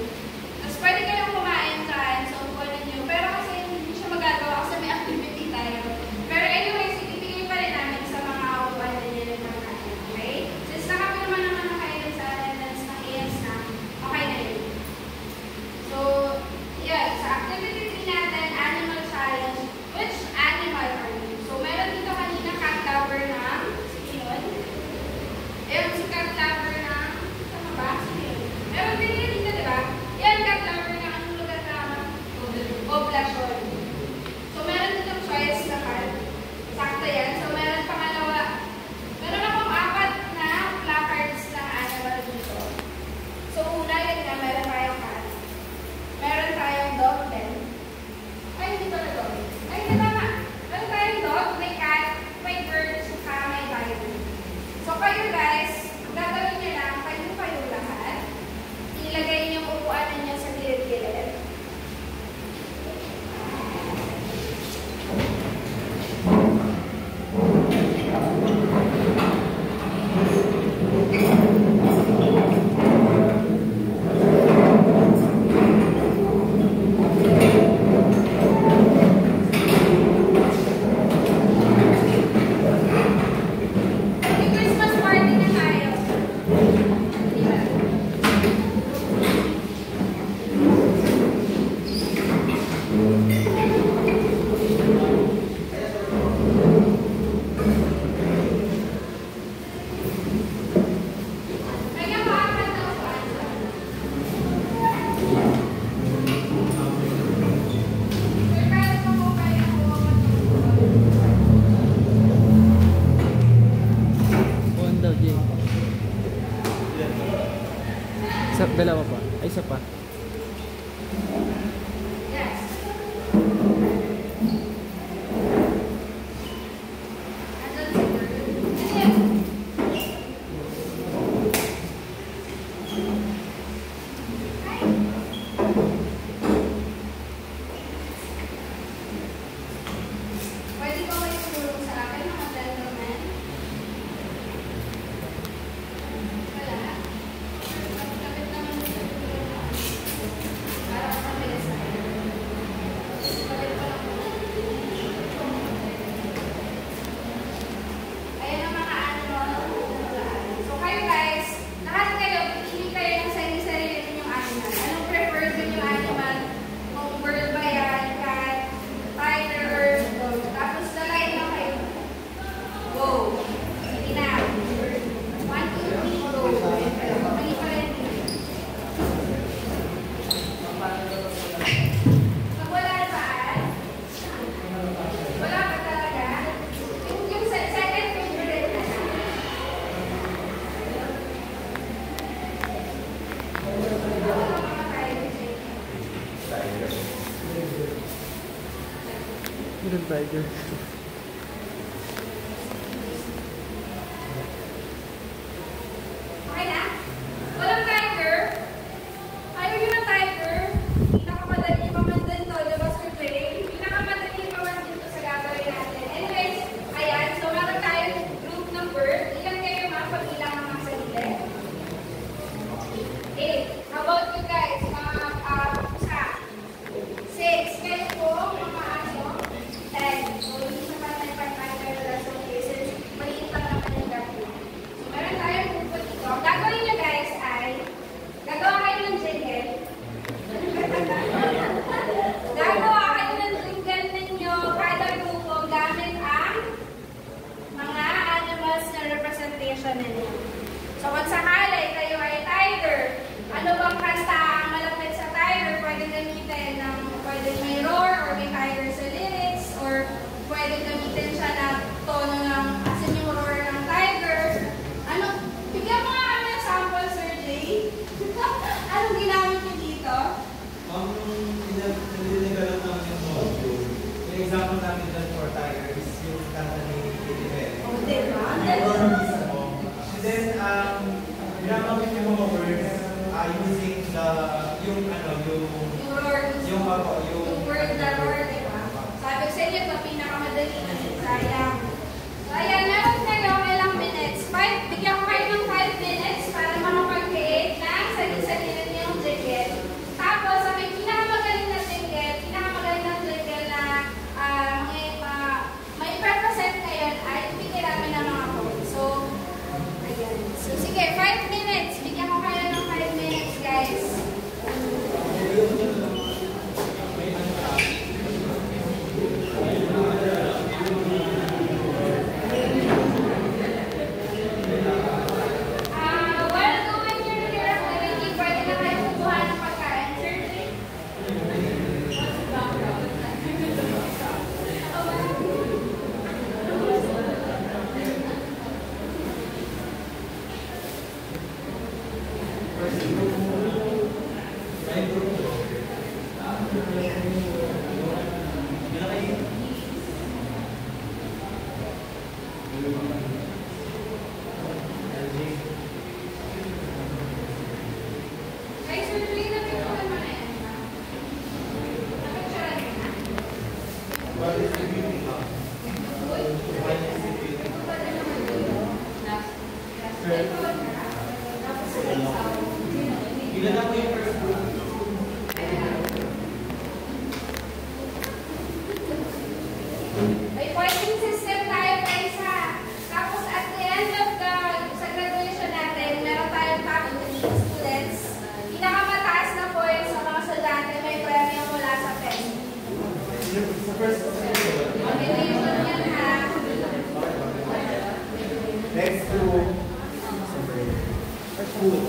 Tapos pwede kayong kumain dyan sa upuan ninyo. Pero kasi hindi siya magagawa kasi may activity tayo. Pero anyways, ibibigay pa rin namin sa mga upuan ninyo ng pagkain. Okay? Since nakapirma naman na kayo sa attendance ng AS na, okay na yun. So, yun. Sa activity 3 natin, animal challenge. Which animal are you? So, meron dito kanina cat lover ng yun. Ayun, si cat lover ng sama ba? Yun. Meron din yun dito, diba? Yan, cat lover ng anong lugar na Poblacion. So, meron dito choice na card. Sakto yan. So, meron pangalawa. Meron akong 4 na placards na animal dito. So, una yun nga, meron tayong cat. Meron tayong dog din. Ay, hindi pala dog. Ay, hindi tama. Meron tayong dog, may cat, may bird, saka may lion. So, kayo guys, gagawin nyo lang, kayo lahat. Ilagay niyo yung upuan ninyo sa gilid-gilid. May Christmas party na tayo. Di ba? May nakaapat na upuan. Sir, kahit pa po kayo Buwan daw, Jay. Dalawa pa. Ay, isa pa. Yes. Andun si Bird. Ano yan? Pwede ba kayo tumulong sa akin, mga gentlemen? Wala. Kapit naman sa para mabilis na. Kapit pa lang po. Ayan ang mga animal. So kayo guys, lahat kayo, pili kayo ng sarili-sarili ninyong animal. Anong preferred ninyong animal? Kung bird ba yan, cat, tiger, or dog. Tapos lalay lang kayo. Go! Sige na. 1, 2, 3, go. Mali pa rin. Pag wala saan? Wala ka talaga? Yung second favorite na na. Wala mga tayo. Little tiger. Okay na? Walang tiger? Ayaw yun ng tiger? Pinakamadali pa man din to, diba Sir Jay? Pinakamadali pa man din to sa gagawin natin. Anyways, ayan. So, meron tayong group ng bird. Ilan kayo mga pag-ilang mga sa gilid? 8. How about you guys? Mga pusa? 6. Kayo po, mga aso? 10. So, using the, yung word na Lord, di ba? Sabi ko sa inyo, ito pinakamadali kasi sayang. So, ayan, meron kayo ilang minutes. Bigyan ko kayo ng 5 minutes para makapag-create ng sarili-sarili niyong jingle. Tapos, sa may pinakamagaling na jingle na may represent ngayon ay bigyan namin ng mga quotes. So, ayan. So, sige, 5 minutes. Bigyan ko kayo ng 5 minutes, guys. While doing your activity, pwede na kayo kukuha ng pagkain. Certainly. Guys, certainly na kayo naman na yan. Napicturean mo na? Ilan ako yung first group? May pointing system tayo guys ha. Tapos at the end of sa graduation natin, meron tayong top 3 students. Pinakamataas na points sa mga estudyante, may premyo mula sa PES. Mag-enable yan ha. Next group. Next group.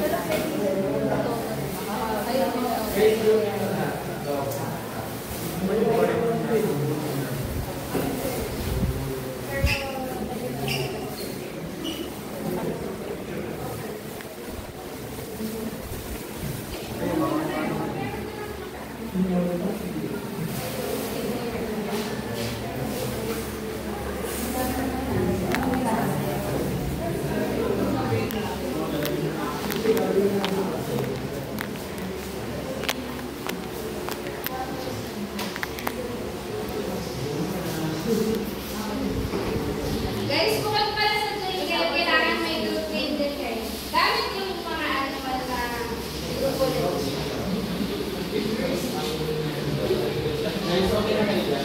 Guys, bukod pala sa jingle, kailangan may group name din kayo. Gamit yung mga animal na grupo nito. Guys, okay na kayo dyan?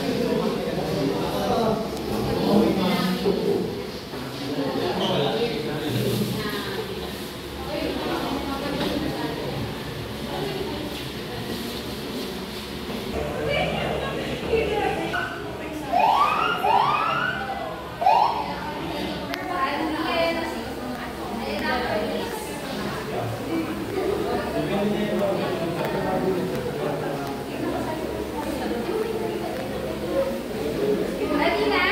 Ready na?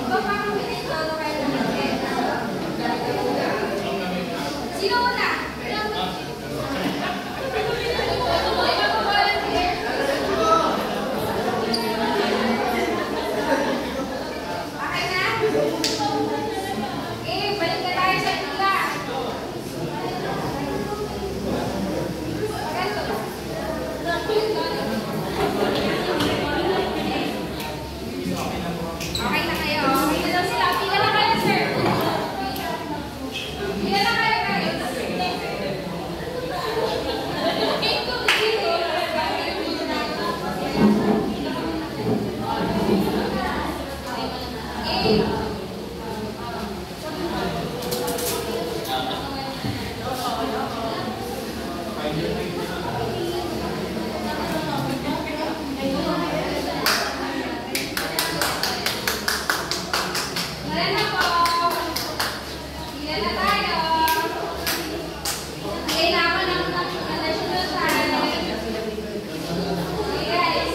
Iba pa kung pinitolo kayo ng sino una? Sino mag-volunteer? Okay na? Balik na tayo sa tula. Okay na kayo. Okay na daw sila. Pila na kayo, sir. Pila na kayo, guys. Wala na po. Pila na tayo. Okay na ako ng national time. Okay, guys.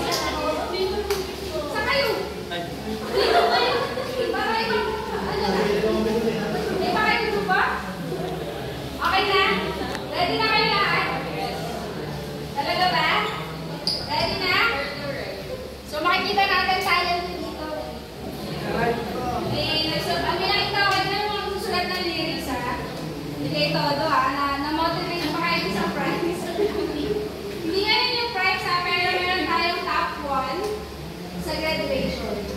Sige, todo na-motivate pa kayo sa prize. Hindi nga yun yung prize pero meron tayong top 1 sa graduation.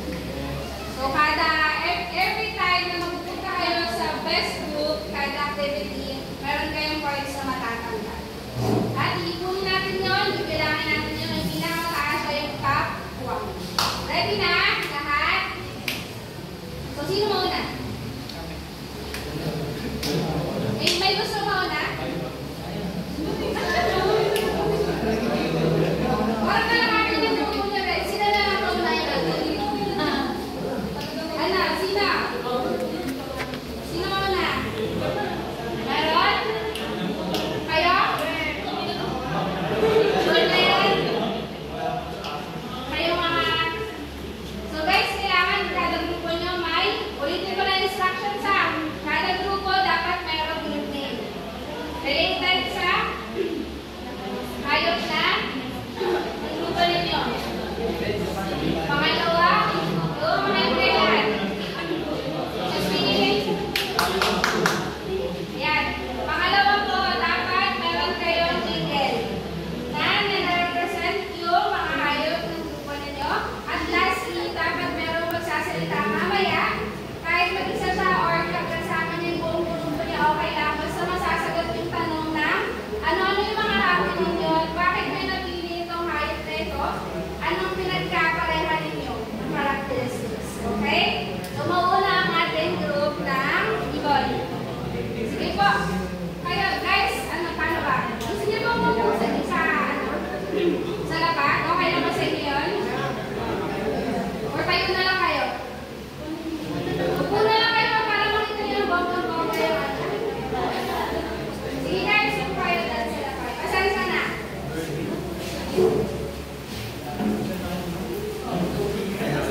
So, every time na magpupunta kayo sa best group, kada activity, meron kayong prize na matatanggap. At ipunin natin yun, bibilangin natin yun, yung pinakamataas ay yung top 1. Ready na? Lahat? So, sino mauna? May gusto mauna? Parang kalakarin yung grupo niya, guys. Sino na lang mauna yung Ana, sino? Sino mauna? Meron? Kayo? Sure na yan? Kayo mga... So guys, kailangan kada grupo nyo may... Ulitin ko na instructions ha. Kada grupo dapat mayroong group name. Related sa... Hayop na... Ang grupo ninyo. Pangalawa, mga kailan. Ayan. Pangalawa po, dapat meron kayong jingle na nare-represent yung mga hayop ng grupo ninyo. At lastly, dapat meron magsasalita mamaya. Kahit mag-isa siya or kasama niya yung buong grupo niya, okay lang. Basta masasagot yung tanong na ano-ano yung mga hayop ninyo at bakit may napili itong hayop na ito? Anong pinagkapareha ninyo ng characteristics? Okay? So, mauna ang ating group ng ibon. Sige po. Kayo, guys, paano ba? Gusto niyo ba mapusa sa laban? Okay na ba sa inyo yun? Or tayo na lang kayo? Upo na lang kayo para makita niyo ang bonggang kayo. Sige guys, upo kayo dahil sa laban. Pasensya na.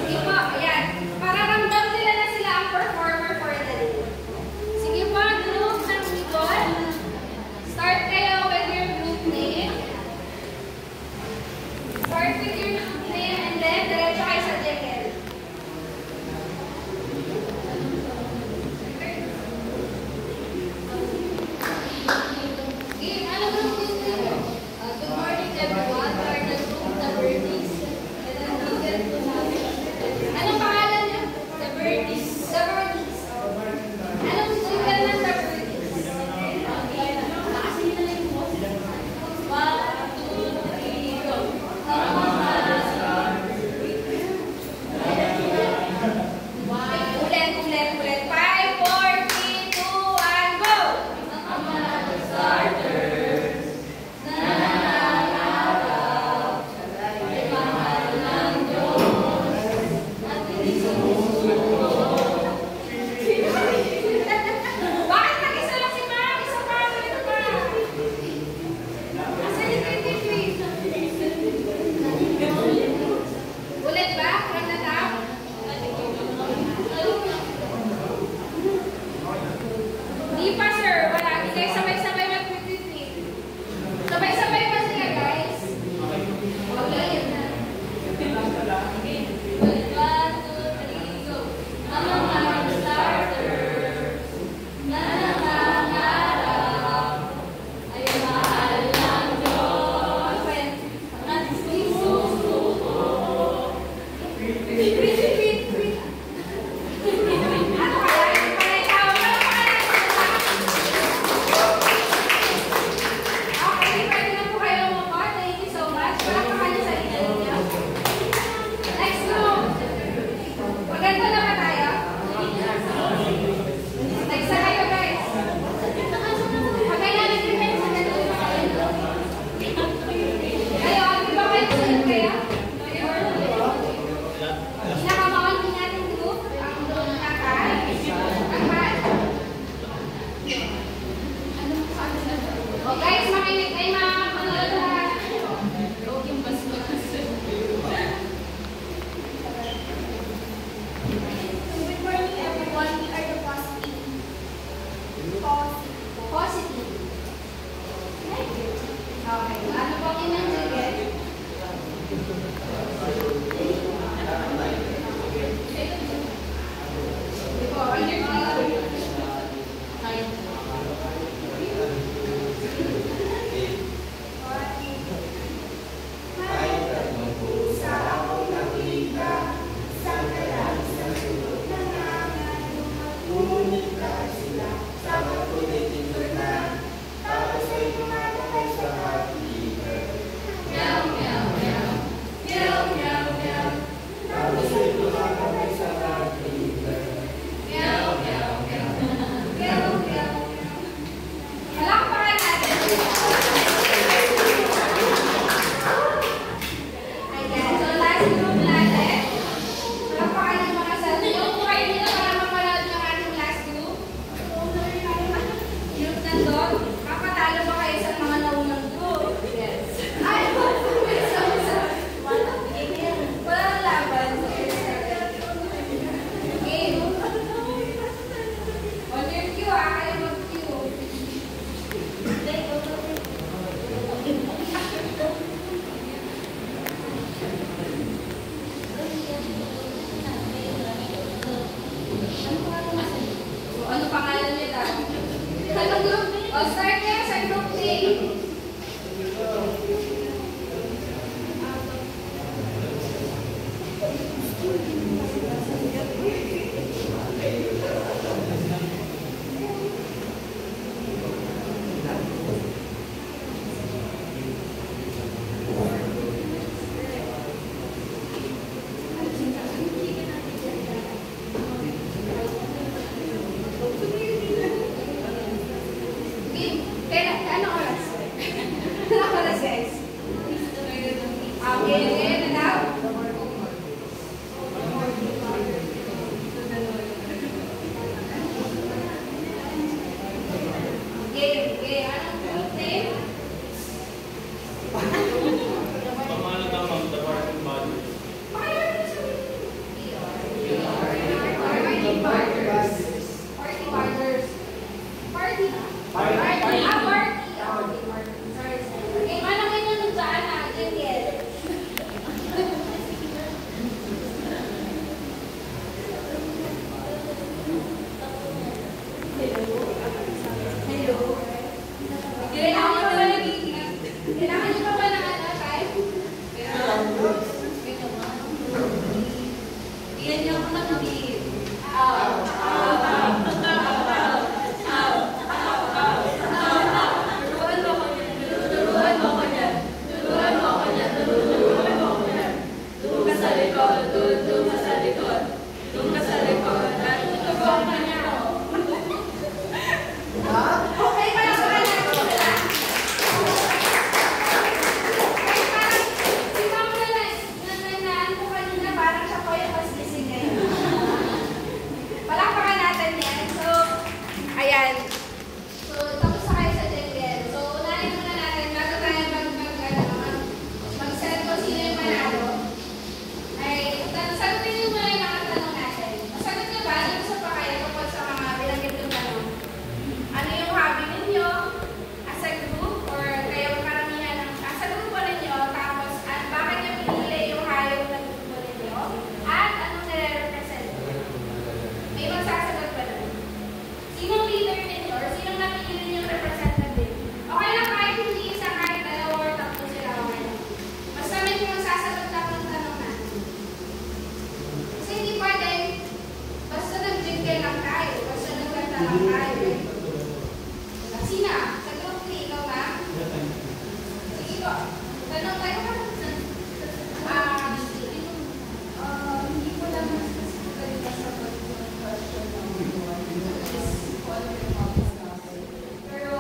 Sige po, ayan. Para ramdam nila na sila ang performer for the day. Sige po, group ng ibon. Start kayo with your group name. Start with your group name and then diretso kayo sa jingle. Sige, ano group name niyo? Good morning everyone. We are the group The Birdies. Anong pangalan niyo? The Birdies. The Birdies. Anong jingle ng The Birdies? 1, 2, 3, go. Ulit. 5, 4, 3, 2, 1, go! Bakit nag-isa lang si Ma'am? Isa pa, ulit pa. Asa yung 23? Ulit ba? From the top? Di pa, sir. Wala. Di kayo sabay-sabay mag-retreat. Sabay-sabay pa sila, guys. Okay, yun na. 1, 2, 3, go. Ang mga starters na nangangarap ay mahal ng Diyos at sinusuko. Retreat. Ano kaya? Yung pala ikaw. Ano okay, pwede na po kayo umupo. Thank you so much. Palakpakan niyo sa inyo ninyo. Next group. Maganda na ba tayo? Next na kayo, guys. Okay na, nag-prepare sa ganito ba kayo? Kayo, di ba kayo sunod kayo? Pinakamaunti natin group, ang group na kay Akmal. Oh, guys, makinig ay manood na. Good morning everyone. We are the positive. Positive. Okay, ano po kinang sige? Ito, under O, start kayo sa group A. Ano oras? Ano oras, guys? Okay, okay na daw. Okay, anong group name? Pamalo naman, the parking body. Party partners. Party partners. Party. Party. Ah, party. Party. Sorry. Okay, manang ito nung saan na? Jingle. Hello. Kailangan nyo ba nag-iingat? Kailangan nyo ba ng ano, time? Iyan nyo ako mag-leave. Okay, parang natin sila. Okay, parang si Ma'am nananaan ko kanina, parang siya po yung mas gising ngayon. Palakpakan natin yan. So, ayan. So, tapos na kayo sa jingle. So, unahin muna natin, bago tayo mag-set ko sino yung manalo. Ay, sagutin niyo muna yung mga tanong natin. Masagot niyo ba? Gusto pa kayo tungkol sa mga binanggit yung tanong? Ano yung hobby ninyo as a group or kayo karamihan ng as a grupo ninyo, tapos at bakit nyo pinili yung hayop na grupo ninyo at anong nire-represent? May magsasagot ba nun? Sinong leader ninyo or sinong napili ninyong representative? Okay lang kahit hindi isa, kahit dalawa or tatlo sila, okay lang. Basta may magsasagot lang ng tanong natin. Kasi hindi pwede, basta nag-jingle lang tayo, basta nagkanta lang tayo. Sina? Sa group 3, ikaw ba? Sige po. Tanong tayo ka? Hindi ko lang specifically nasagot yung question ng is what your hobbies natin. Pero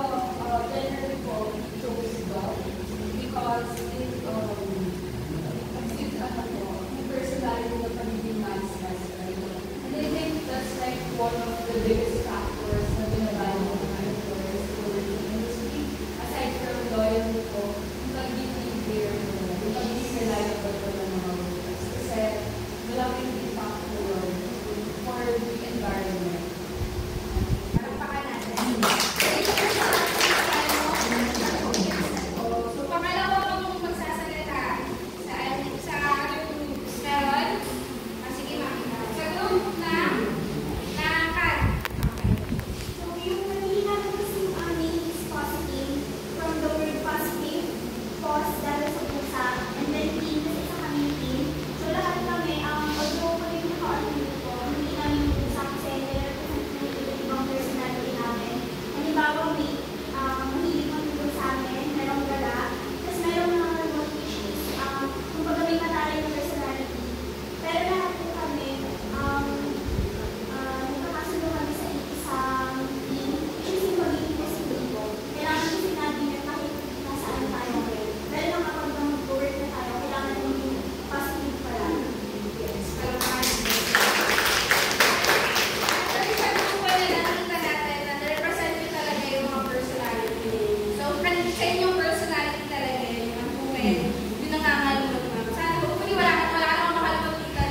generally po, we chose dog because it yung personality na pagiging man's best friend. And I think that's like one of the biggest factors na binabago ng mga employers to work in the industry. Aside from loyalty po, yung pagiging fair mo, yung pagiging reliable po ng mga workers. Kasi malaking impact po yun for the environment. Palakpakan natin. So, pangalawa kong magsasalita sa meron. Sige, ma'am. Sa group na kan. So, yung kanina kasi yung name is positive from the word positive, pos dahil sa pusa, and then team kasi sa kami team. So, lahat kami, although kami yung naka-argue ko, hindi namin yung pusa kasi nire-represent na yung ibang personality namin. Halimbawa, may mahilig matulog sa amin, merong gala, tapos merong mga remote issues. Kung baga may matalay na personality. Pero lahat po kami, nagkakasundo kami sa isang team, which is yung pagiging positibo. Kailangan yung sinabi na kahit nasaan tayo ngayon. Pero nang kapag mag-work na tayo, kailangan yung positive pa lang. Yes, palakpakan natin. Kasi sa grupo na nakita natin na na-represent nyo talaga yung mga personality. So, sa inyong personality talaga yun, yung buhay, yung nangangalulot ma'am. Sana, hopefully wala akong makalulot dito.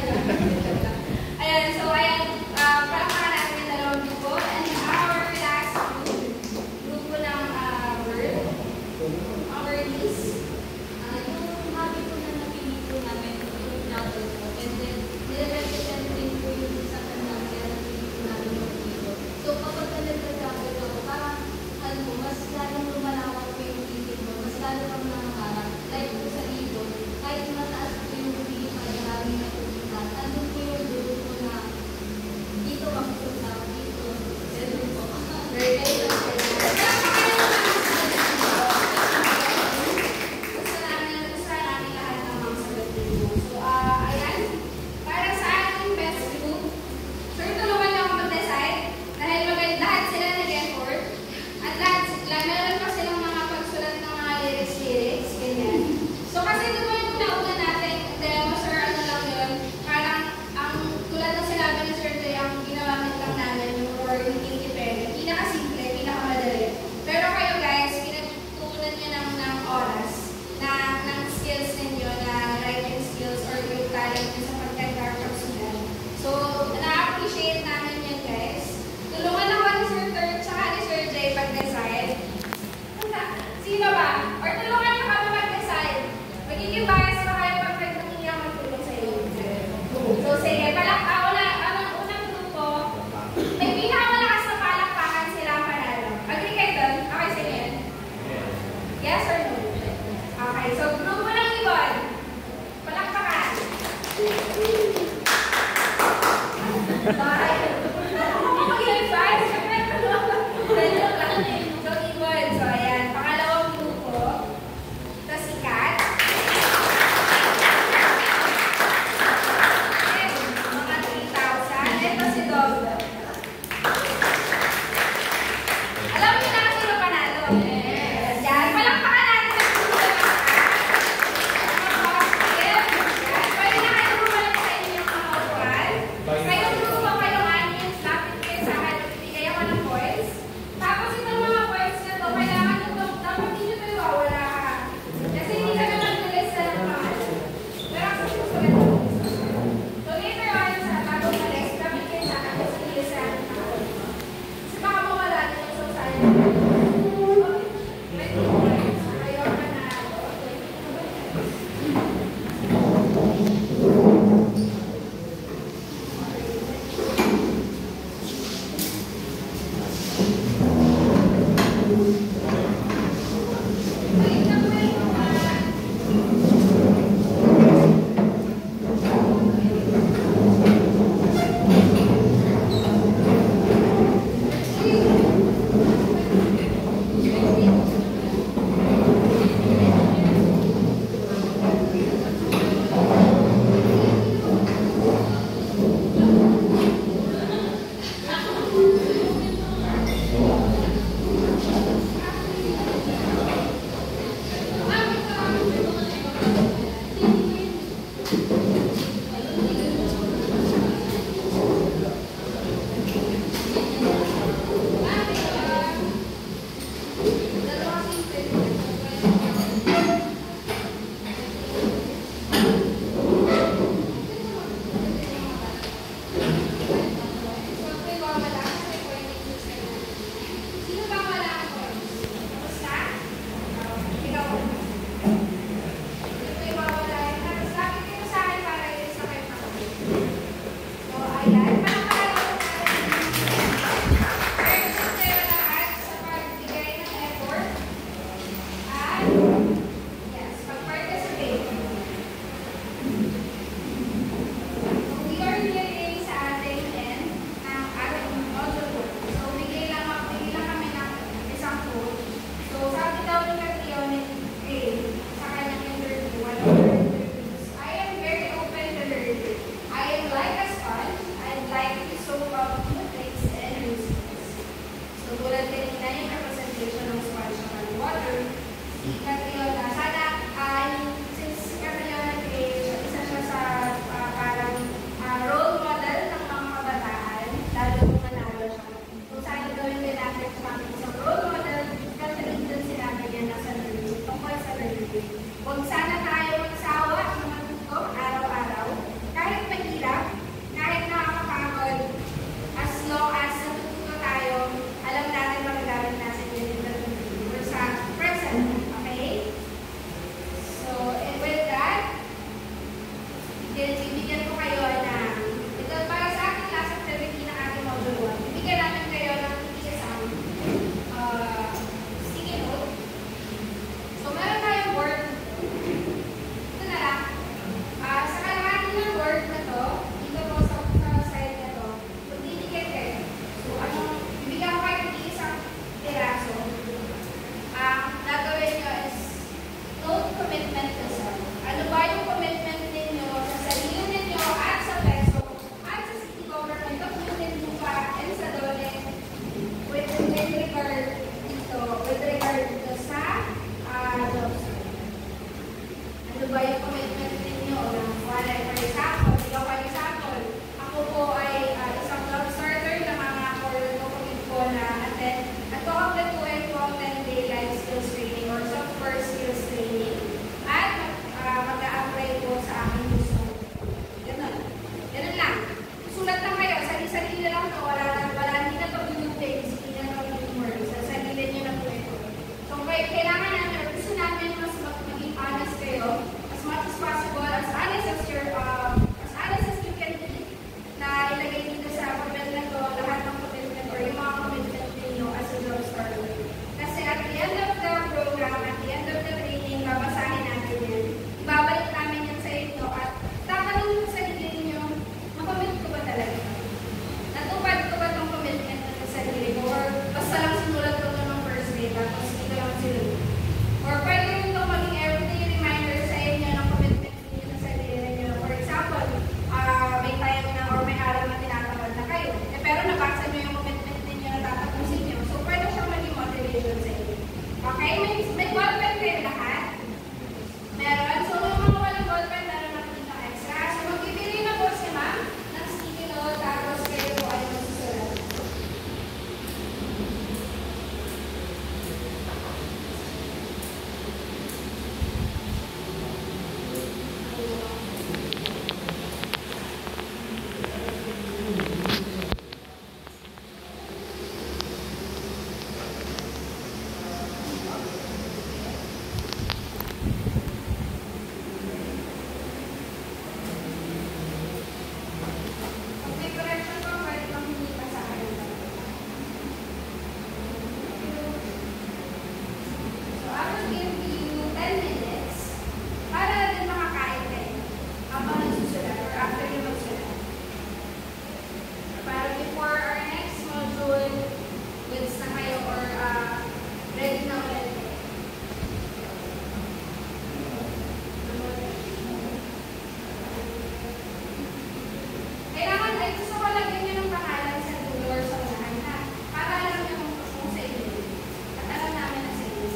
Ayan, so ayan, palakpakan natin yung dalawang grupo. And our last grupo ng word, our list. Yung hobby po na napili po namin, yung travel po, and then nire-represent din po yung sa kanang kaya napili po namin yung dito. So, kapag nag-travel ako, parang, ano, mas Yes. Yan. Palakpakan natin sa puso. Yan. Pwede na kayo bumalik sa inyong mga upuan. Kayong grupo, kayong audience, lapit kayo sa akin. Bibigay ako ng points. Tapos itong mga points na to, kailangan nyo to, dapat hindi nyo ito iwawala. Kasi hindi ka naman nilista ng pangalan. Pero ako susulat ko. So later on, sa bagong malis, lapit kayo sa akin kasi nilista ng pangalan. Kasi baka mawala din yung sasali. Huwag sana tayo magsawa ng matuto araw-araw. Kahit mahirap, kahit nakakapagod, as long as natututo tayo, alam natin magagamit natin yun in the future or sa present. Okay? So, and with that, bibigyan ko kayo ng, ito para sa ating class activity ng ating module 1. Bibigyan natin kayo ng isang sticky note. So, meron tayong word. Ito na lang. Sa kalahati ng word na to, dito po sa side na to, magdidikit kayo. So, bibigyan ko kayo ng isang piraso. Gagawin nyo is note commitment to self. Ano ba yung commitment ninyo sa sarili ninyo at sa peso at sa city government of Muntinlupa and sa Dole with regard dito sa jobs. Ano ba yung commitment ninyo? For example, ako po ay isang job starter na mga commit ko na attend. At ko-complete po ang 10-day life skills training or software skills training. At mag-a-apply po sa aking gusto. Ganun. Ganun lang. Sulat lang kayo. Sarili lang ito. Hindi na ito binubig. Hindi na ito binubig. Sa sarili nyo na po ito. So, kailangan namin, gusto namin mas maging honest kayo. As much as possible. As honest as you can be. Na ilagay dito sa comment na ito. Lahat ng commitment or yung mga commitment ninyo as a job starter. Kasi at the end of the program, at the end of the training, babasahin natin yan. Ibabalik namin yan sa inyo at tatanungin sa sarili ninyo, makomit ko ba talaga? Natupad ko ba itong commitment na sa sarili ko? Or basta lang sinulat ko ito ng first day, tapos dito lang sinulat. Or pwede rin itong maging everyday reminder sa inyo ng commitment ninyo sa sarili ninyo. For example, Okay? May ballpen kayo lahat? Meron? So, yung mga walang ballpen, meron na dito extra. So, magbibili na po si ma'am ng sticky note, tapos kayo po ay masusulat. Kung may correction po, pwede kang hindi pa sa akin. So, I will give you 10 minutes para din makakain kayo habang nagsusulat or after you magsulat. Para before our next module, goods na kayo or ready na ulit kayo. Kailangan ay gusto ko lagyan nyo ng pangalan sa dulo or sa unahan ha. Para alam nyo kung sa inyo. At alam namin na sa inyo.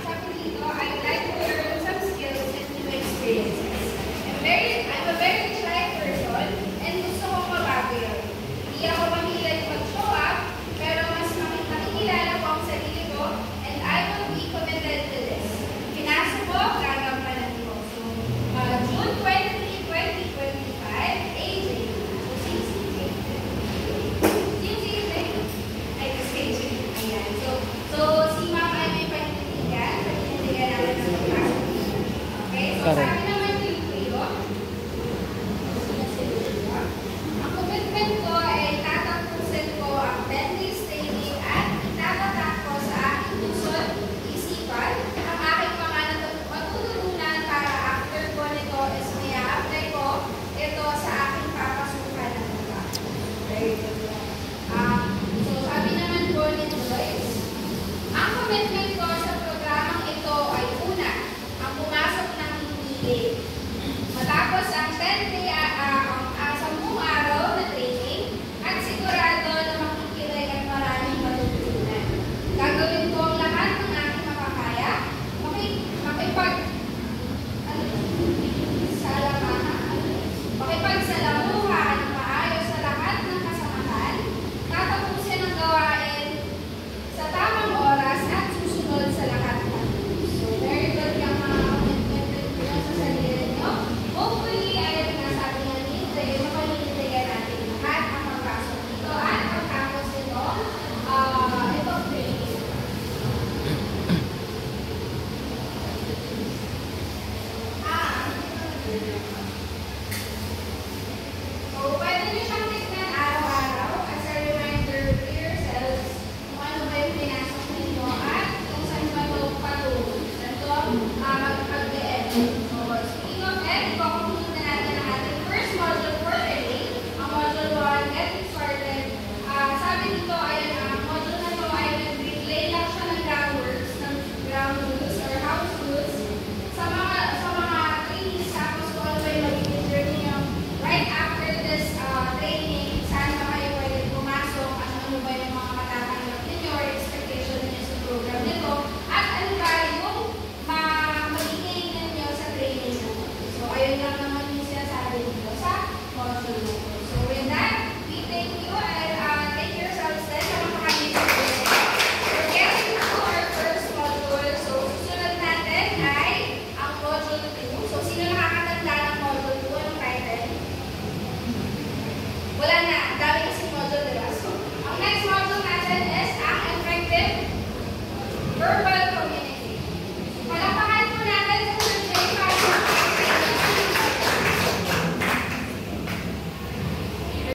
Sabi dito, I'd like to learn some skills and new experiences. I'm a very shy person and gusto ko mabago yun. Hindi ako mahilig mag-show up, pero mas makikilala ko ang sarili ko and I will be committed to this. Pinasa ko, gagampanan ko. So, June 20, 2025, AJ. So, 16. Ay, kasi AJ. Ayan. So, si Ma'am ay may panindigan namin ng pagpasok. Okay? So, sabi naman dito, ang commitment ko ay tatapusin ko ang 10 days training at itatatak ko sa aking puso't isipan ang aking mga matutunan para after ko nito is may apply ko ito sa aking papasukan ng iba. Very good. So, sabi naman po ni Joyce, ang commitment ko sa programang ito ay una, ang pumasok ng hindi. Matapos ang 10-day